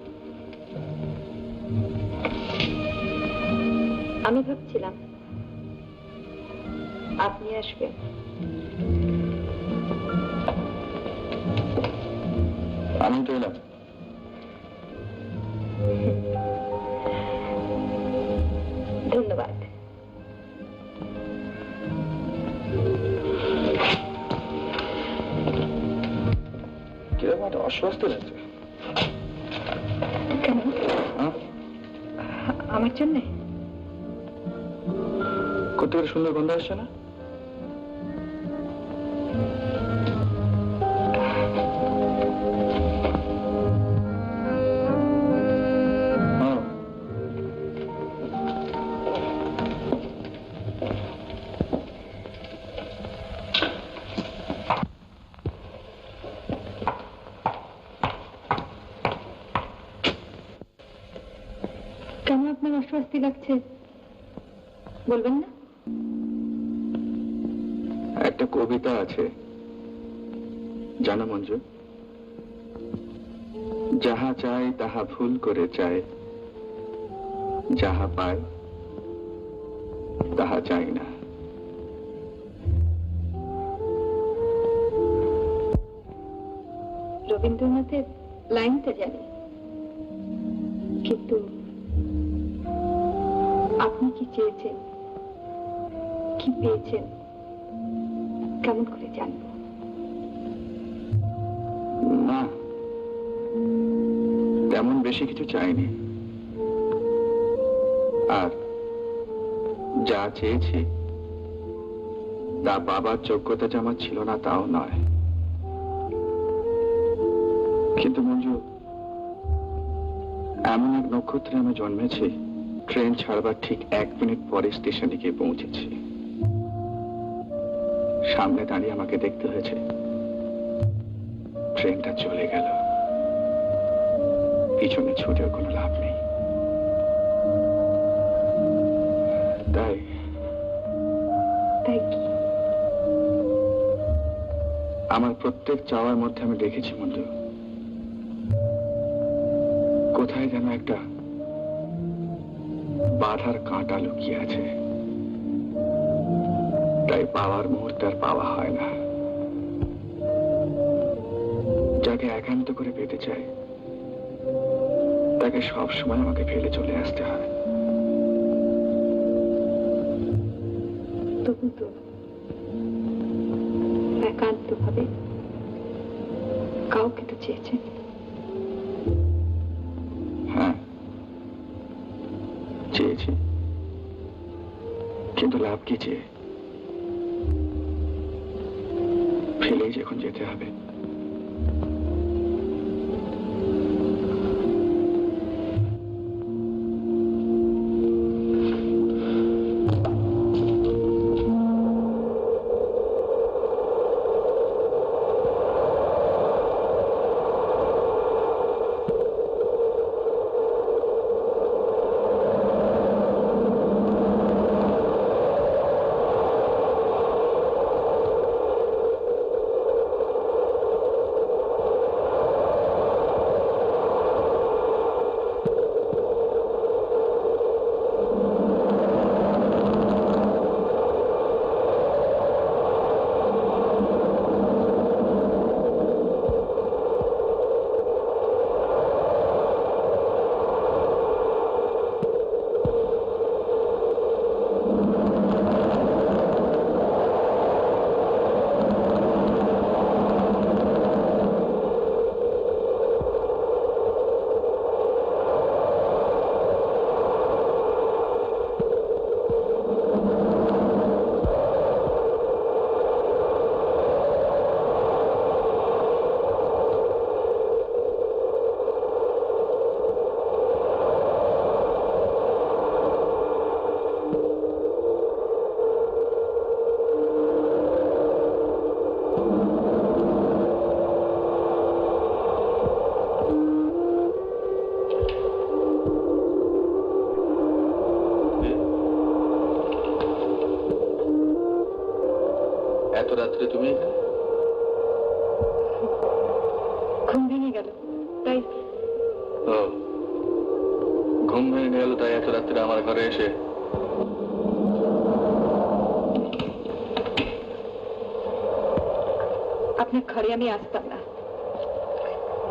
আমি ভাবছিলাম আপনি আসবেন। আমি তো এলাম। ধন্যবাদ। কিরকম একটা অস্বস্তি লাগছে। কেন? আমার জন্য? কত সুন্দর গন্ধ আসছে না? কেন আপনার অস্বস্তি লাগছে বলবেন না? একটা কবিতা আছে জানো মঞ্জু? যাহা চাই তাহা ভুল করে চায়, যাহা পায় তাহা চাই না। রবীন্দ্রনাথের লাইনটা জানি, কিন্তু আপনি কি চেয়েছেন, কি পেয়েছেন কেমন করে জানবো? না, তেমন বেশি কিছু চাইনি। আর যা চেয়েছি তা বাবার যোগ্যতা যে আমার ছিল না তাও নয়। কিন্তু মঞ্জু, এমন এক নক্ষত্রে আমি জন্মেছি, ট্রেন ছাড়বার ঠিক 1 মিনিট পরে স্টেশনে গিয়ে পৌঁছেছি। সামনে দাঁড়িয়ে আমাকে দেখতে হয়েছে ট্রেনটা চলে গেল, পিছনে ছুটেও কোনো লাভ নেই। তাই কি? আমার প্রত্যেক চাওয়ার মধ্যে আমি দেখেছি মঞ্জু, কোথায় যেন একটা বাধার কাঁটা লুকিয়ে আছে। তাই পাওয়ার মুহূর্তে আর পাওয়া হয় না। যাকে একান্ত করে পেতে চাই তাকে সব সময় আমাকে ফেলে চলে আসতে হয়। তবু তো একান্ত ভাবে কাউকে তো চেয়েছেন। হ্যাঁ, চেয়েছি, কিন্তু লাভ কি চেয়ে? ফেলেই যখন যেতে হবে। এত রাত্রে তুমি? ঘুম ভেঙে গেল তাই। ও, ঘুম ভেঙে গেল তাই এত রাত্রে আমার ঘরে এসে? আপনার ঘরে আমি আসতাম না,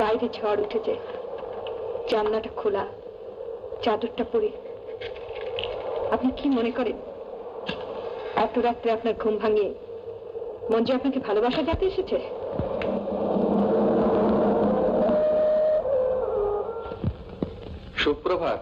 বাইরে ঝড় উঠেছে, জানলাটা খোলা, চাদরটা পরে। আপনি কি মনে করেন এত রাত্রে আপনার ঘুম ভাঙিয়ে মঞ্জু আপনাকে ভালোবাসা যাতে এসেছে? সুপ্রভাত।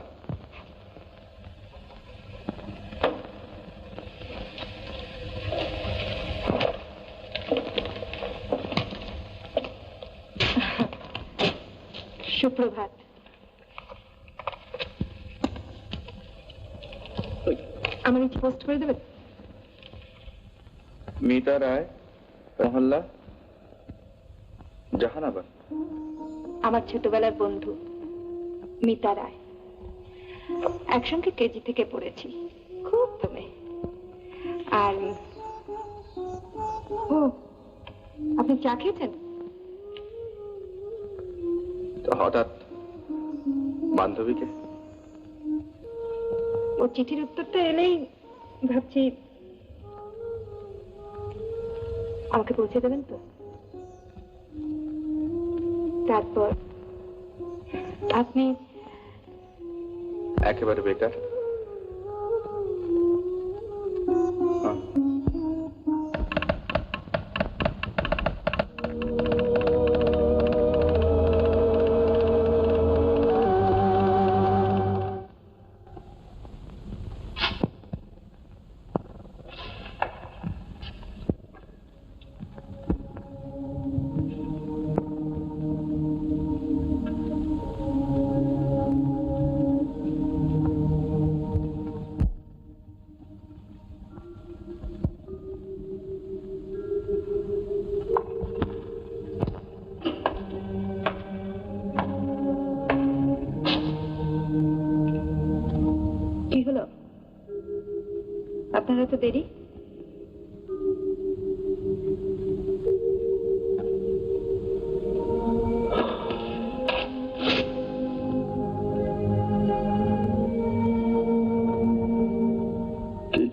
সুপ্রভাত। আমার নিচে পোস্ট করে দেবেন? মিতা রায়, মহল্লা জাহানাবাদ। আমার ছোটবেলার বন্ধু মিতা রায়, একসঙ্গে কেজি থেকে পড়েছি, খুব তুমি। আর ও, আপনি চা খেয়েছেন? তো হঠাৎ বান্ধবীকে? ও চিঠির উত্তরটা এলেই ভাবছি আমাকে পৌঁছে দেবেন তো। তারপর আপনি একেবারে বেকার? আপনারা তো দেরি।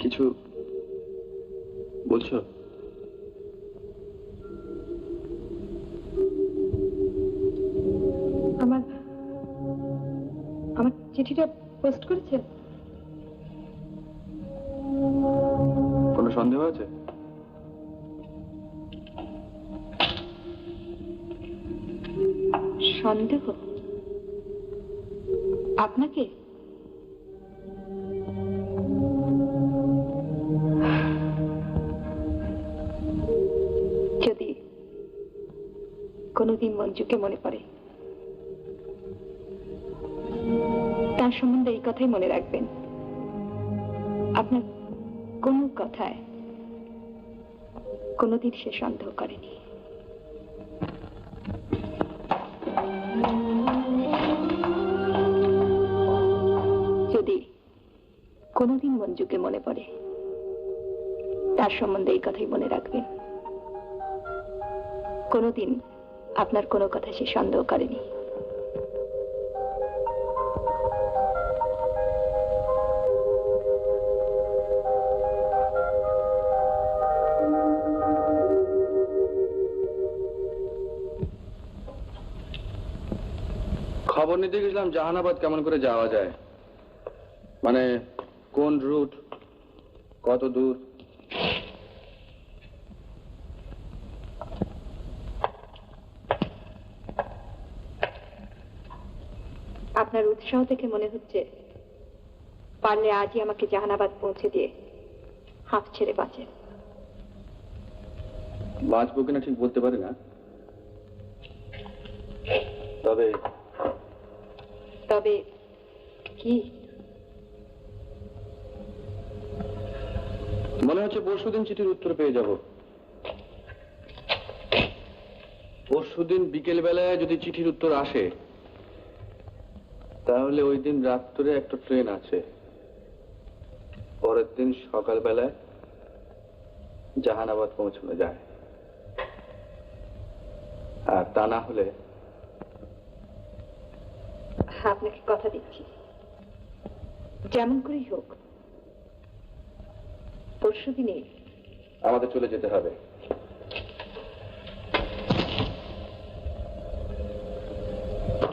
কিছু বলছো? আমার আমার চিঠিটা পোস্ট করেছে? কোনো সন্দেহ আছে? সন্দেহ? আপনাকে? যদি কোনোদিন মঞ্জুকে মনে পড়ে, তার সম্বন্ধে এই কথাই মনে রাখবেন, আপনার কোনো কথায় কোনোদিন সে সন্দেহ করেনি। যদি কোনোদিন মঞ্জুকে মনে পড়ে, তার সম্বন্ধে এই কথাই মনে রাখবেন, কোনোদিন আপনার কোনো কথা সে সন্দেহ করেনি। খবর নিতে গেছিলাম জাহানাবাদ কেমন করে যাওয়া যায়, মানে কোন রুট, কত দূর। আপনার উৎসাহ থেকে মনে হচ্ছে পারলে আজই আমাকে জাহানাবাদ পৌঁছে দিয়ে হাঁপ ছেড়ে বাঁচেন। বাঁচবো কিনা ঠিক বলতে পারি না, তবে তবে কি? মনে হচ্ছে পরশুদিন চিঠির উত্তর পেয়ে যাব। পরশুদিন বিকেল বেলায় যদি চিঠির উত্তর আসে, তাহলে ওই দিন রাত্রে একটা ট্রেন আছে, পরের দিন সকালবেলায় জাহানাবাদ পৌঁছানো যায়। আর তা না হলে আপনাকে কথা দিচ্ছি, যেমন করেই হোক পরশুদিনে আমাদের চলে যেতে হবে।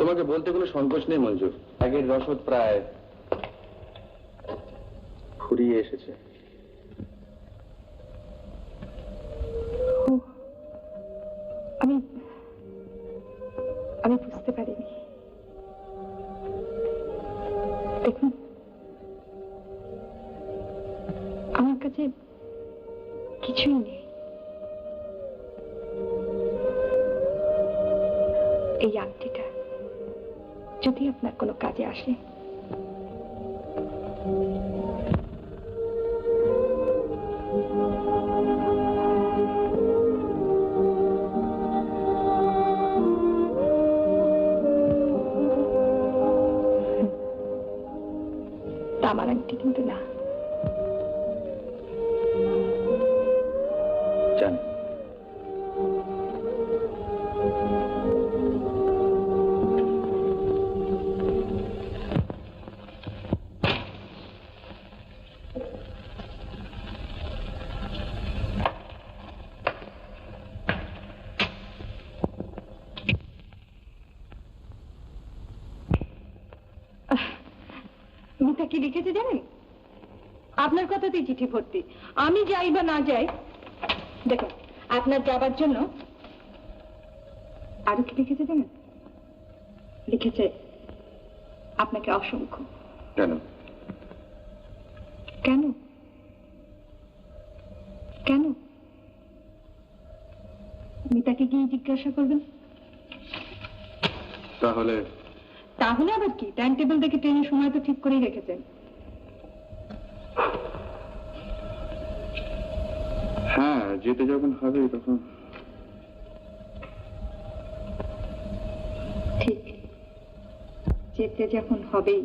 তোমাকে বলতে কোনো সংকোচ নেই মঞ্জু, আগের রসদ প্রায় ফুরিয়ে এসেছে। আমি আমি বুঝতে পারিনি। দেখুন, আমার কাছে কিছুই নেই। এই আংটিটা যদি আপনার কোনো কাজে আসে, তামার আংটি কিন্তু না। জানি। মিতা কি লিখেছে জানেন? আপনার কথাতেই চিঠি ভর্তি। আমি যাই বা না যাই, দেখুন আপনার যাবার জন্য আরো কি লিখেছে জানেন? লিখেছে আপনাকে অসংখ্য। কেন? কেন? কেন? মিতাকে গিয়ে জিজ্ঞাসা করবেন। তাহলে তাহলে আবার কি, টাইম টেবিল দেখে ট্রেনের সময় তো ঠিক করেই রেখেছেন। হ্যাঁ, যেতে যখন হবে তখন ঠিক, যেতে যখন হবেই।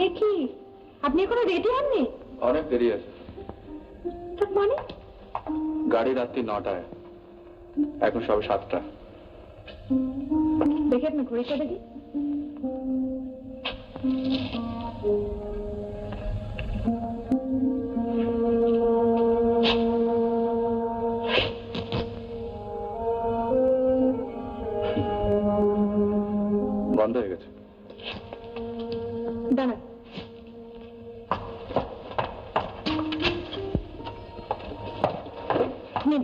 এ কি আপনি এখনো রেডি হননি? অনেক দেরি আছে। মানে গাড়ি রাত্রি 9টায়, এখন সবে 7টা। দেখে আপনি ঘড়িটা দেখি। বন্ধ হয়ে গেছে। দাঁড়ান, নিন।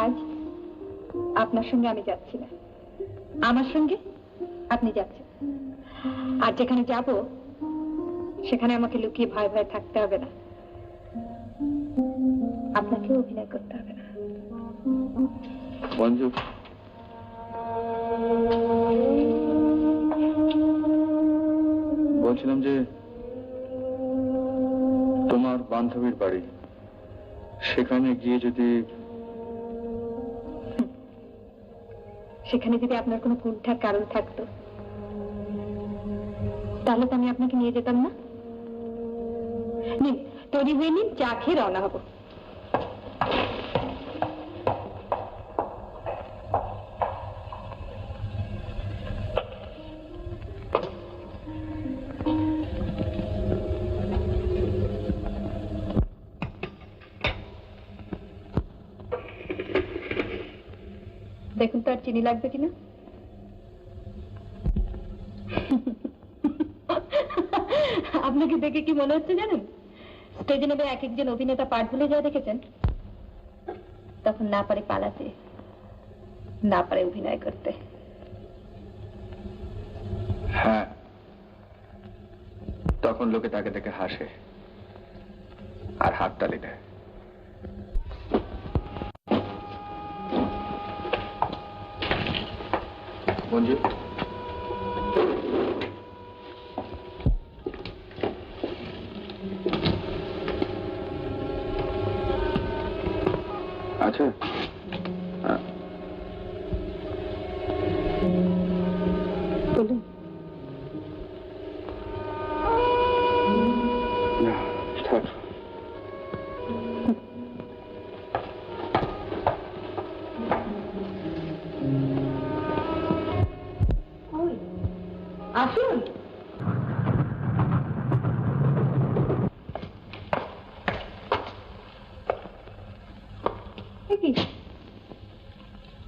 আজ আপনার সঙ্গে আমি যাচ্ছি না, আমার সঙ্গে আপনি যাচ্ছেন। আর যেখানে যাব সেখানে আমাকে লুকিয়ে ভয় ভয় থাকতে হবে না, আপনাকেও অভিনয় করতে হবে না। মঞ্জু, বলছিলাম যে তোমার বান্ধবীর বাড়ি, সেখানে গিয়ে যদি আপনার কোনো কুণ্ঠার কারণ থাকতো তাহলে তো আমি আপনাকে নিয়ে যেতাম না। নিন, তৈরি হয়ে নিন, চা খেয়ে রওনা হবো। দেখুন তো আর চিনি লাগবে কিনা। আপনাকে দেখে কি মনে হচ্ছে জানেন? স্টেজে নেমে এক একজন অভিনেতা পাঠ ভুলে যায় দেখেছেন, তখন না পারে পালাতে, না পারে অভিনয় করতে। হ্যাঁ, তখন লোকে তাকে দেখে হাসে আর হাততালি দেয়। মঞ্জু, আচ্ছা, বলুন। না, থাক। আসুন।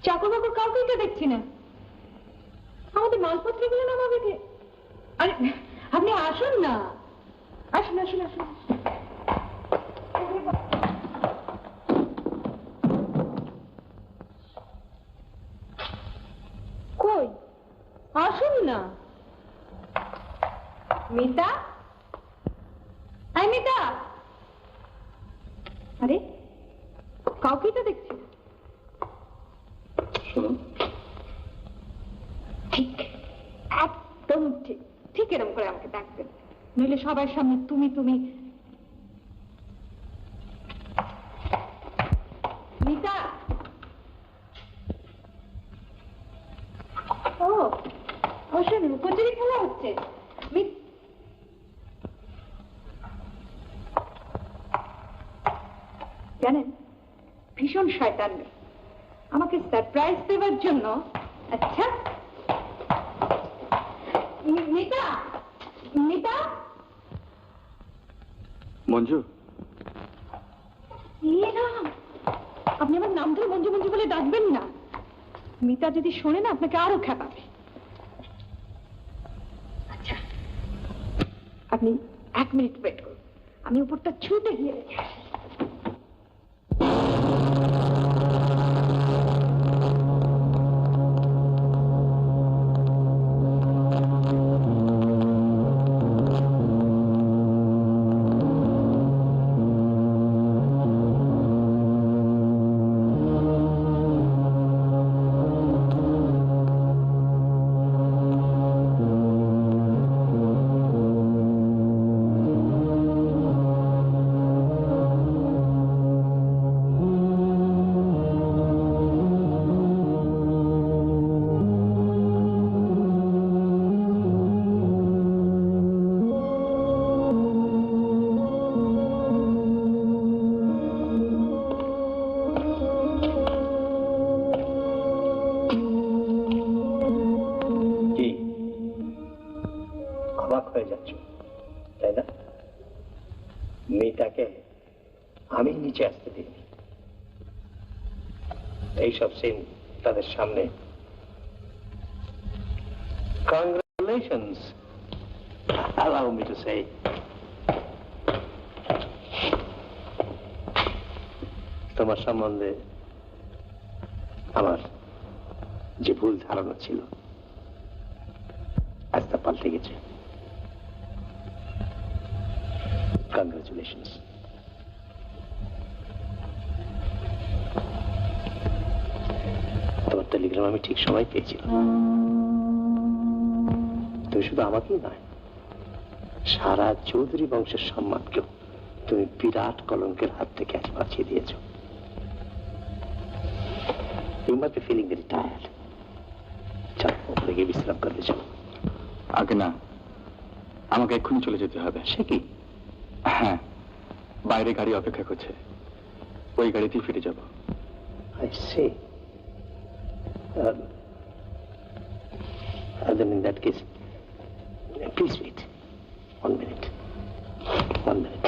চাকর বাকর কাউকেই তো দেখছি না, আমাদের মালপত্রগুলো নামাবে কে? আরে আপনি আসুন না, আসুন আসুন আসুন। কই আসুন না। মিতা, আই মিতা। আরে কাউকেই তো দেখছি না। শুনুন, ঠিক, একদম ঠিক, ঠিক এরকম করে আমাকে ডাকবেন, নইলে সবার সামনে তুমি তুমি। মিতা। ও অবশ্যই কচুরি খেলা হচ্ছে। জানেন, ভীষণ শয়তান মেয়ে, আমাকে সারপ্রাইজ দেওয়ার জন্য। আচ্ছা মিতা, মিতা। মঞ্জু, আপনি আমার নাম ধরে মঞ্জু মঞ্জু বলে ডাকবেন না, মিতা যদি শোনে না আপনাকে আরো খেপাবে। আচ্ছা আপনি 1 মিনিট ওয়েট করুন, আমি উপরটা ছুটে গিয়ে রেখে আসি। অবাক হয়ে যাচ্ছ, তাই না? মেয়েটাকে আমি নিচে আসতে দিইনি। এইসব সিন তাদের সামনে। Congratulations, allow me to say. তোমার সম্বন্ধে আমার যে ভুল ধারণা ছিল আজ তা পাল্টে গেছে। কংগ্রাচুলেশনস। তোমার টেলিগ্রাম আমি ঠিক সময় পেয়েছিলাম। তুমি শুধু আমাকেই নয়, সারা চৌধুরী বংশের সম্মানকেও তুমি বিরাট কলঙ্কের হাত থেকে আজ বাঁচিয়ে দিয়েছ। You must be feeling very tired. চল, ওপরে গিয়ে বিশ্রাম করতে চলো। আগে না, আমাকে এক্ষুনি চলে যেতে হবে। সে কি? হ্যাঁ, বাইরে গাড়ি অপেক্ষা করছে, ওই গাড়িতেই ফিরে যাব। I see. Then in that case, please wait. 1 minute. 1 minute.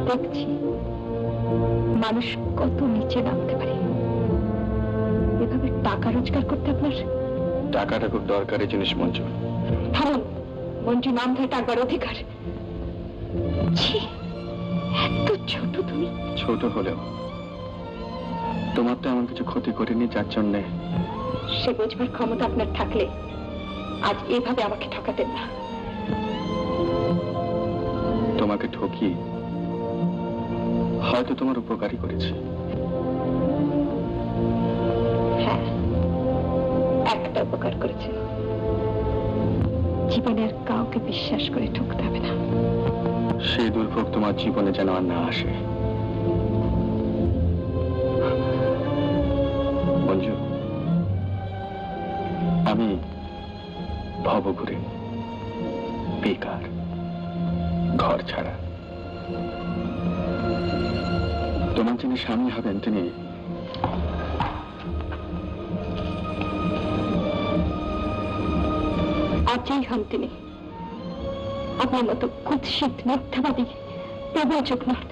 দেখছি মানুষ কত নিচে নামতে পারে। এভাবে টাকা রোজগার করতে আপনার? টাকাটা খুব দরকারি জিনিস মঞ্জু। থামুন, মঞ্জু নাম ধরে টাকার অধিকার। ছি, এত ছোট তুমি। ছোট হলেও তোমার তো এমন কিছু ক্ষতি করিনি যার জন্যে। সে বোঝবার ক্ষমতা আপনার থাকলে আজ এভাবে আমাকে ঠকাতেন না। তোমাকে ঠকি হয়তো তোমার উপকারই করেছি। হ্যাঁ, একটা উপকার করেছে। জীবনে আর কাউকে বিশ্বাস করে ঠকতে হবে না। সেই দুর্ভোগ তোমার জীবনে যেন আর না আসে। মঞ্জু, আমি ভবঘুরে, বেকার, ঘর ছাড়া। তোমার যিনি স্বামী হবেন তিনি আর যেই হন তিনি আপনার মতো কুৎসিত মিথ্যাবাদী প্রবঞ্চক নন।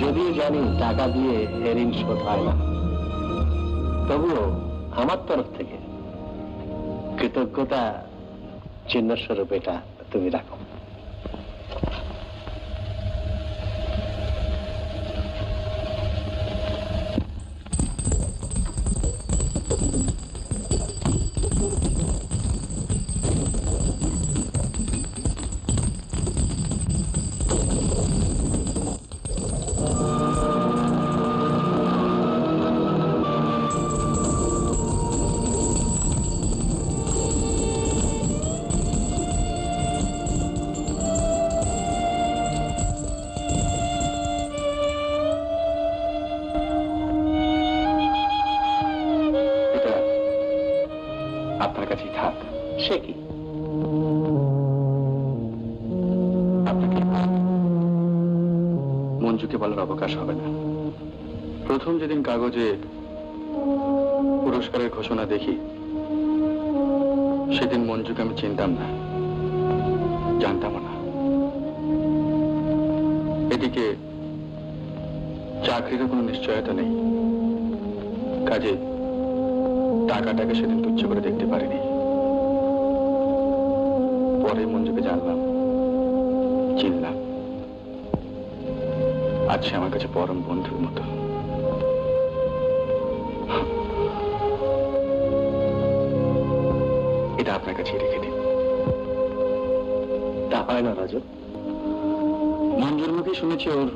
যদিও জানি টাকা দিয়ে ঋণ শোধ হয় না, তবুও আমার তরফ থেকে কৃতজ্ঞতা চিহ্নস্বরূপ এটা তুমি রাখো। আপনার কাছেই থাক। সে কি? আপনাকে মঞ্জুকে বলার অবকাশ হবে না। প্রথম যেদিন কাগজে পুরস্কারের ঘোষণা দেখি সেদিন মঞ্জুকে আমি চিনতাম না, জানতাম না। এদিকে চাকরিরও কোনো নিশ্চয়তা নেই, কাজে টাকাটাকে সেদিন তুচ্ছ করে দেখতে পারিনি। পরে মঞ্জুকে জানলাম, চিনলাম। আজ সে আমার কাছে পরম বন্ধুর মতো। আংটিটা আপনার কাছে রেখে দিন। তা হয় না রজত। মঞ্জুর মুখে শুনেছি ওর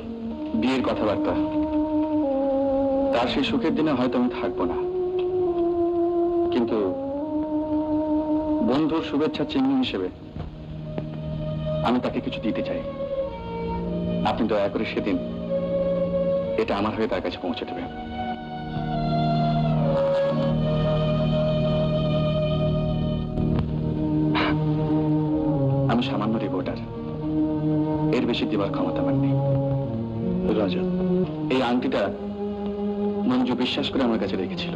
বিয়ের কথাবার্তা। তার সেই সুখের দিনে হয়তো আমি থাকবো না, কিন্তু বন্ধুর শুভেচ্ছা চিহ্ন হিসেবে আমি তাকে কিছু দিতে চাই। আপনি দয়া করে সেদিন এটা আমার হয়ে তার কাছে পৌঁছে দেবেন। আমি সামান্য রিপোর্টার, এর বেশি দেবার ক্ষমতা আমার নেই। রজত, এই আংটিটা মঞ্জু বিশ্বাস করে আমার কাছে রেখেছিল,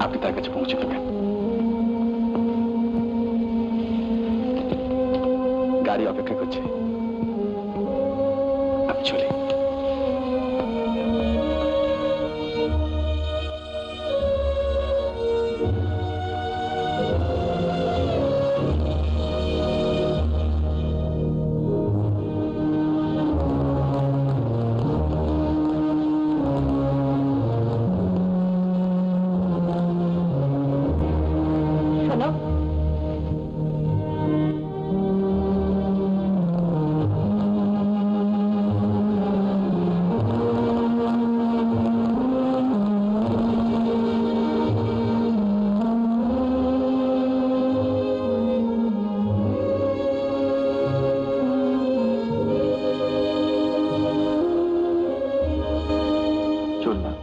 আপনি তার কাছে পৌঁছে দেবেন। গাড়ি অপেক্ষা করছে, আমি চলি। শোনো, চললাম।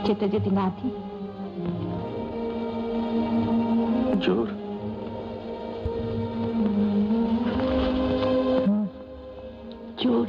যেতে যদি না দিই, জোর জোর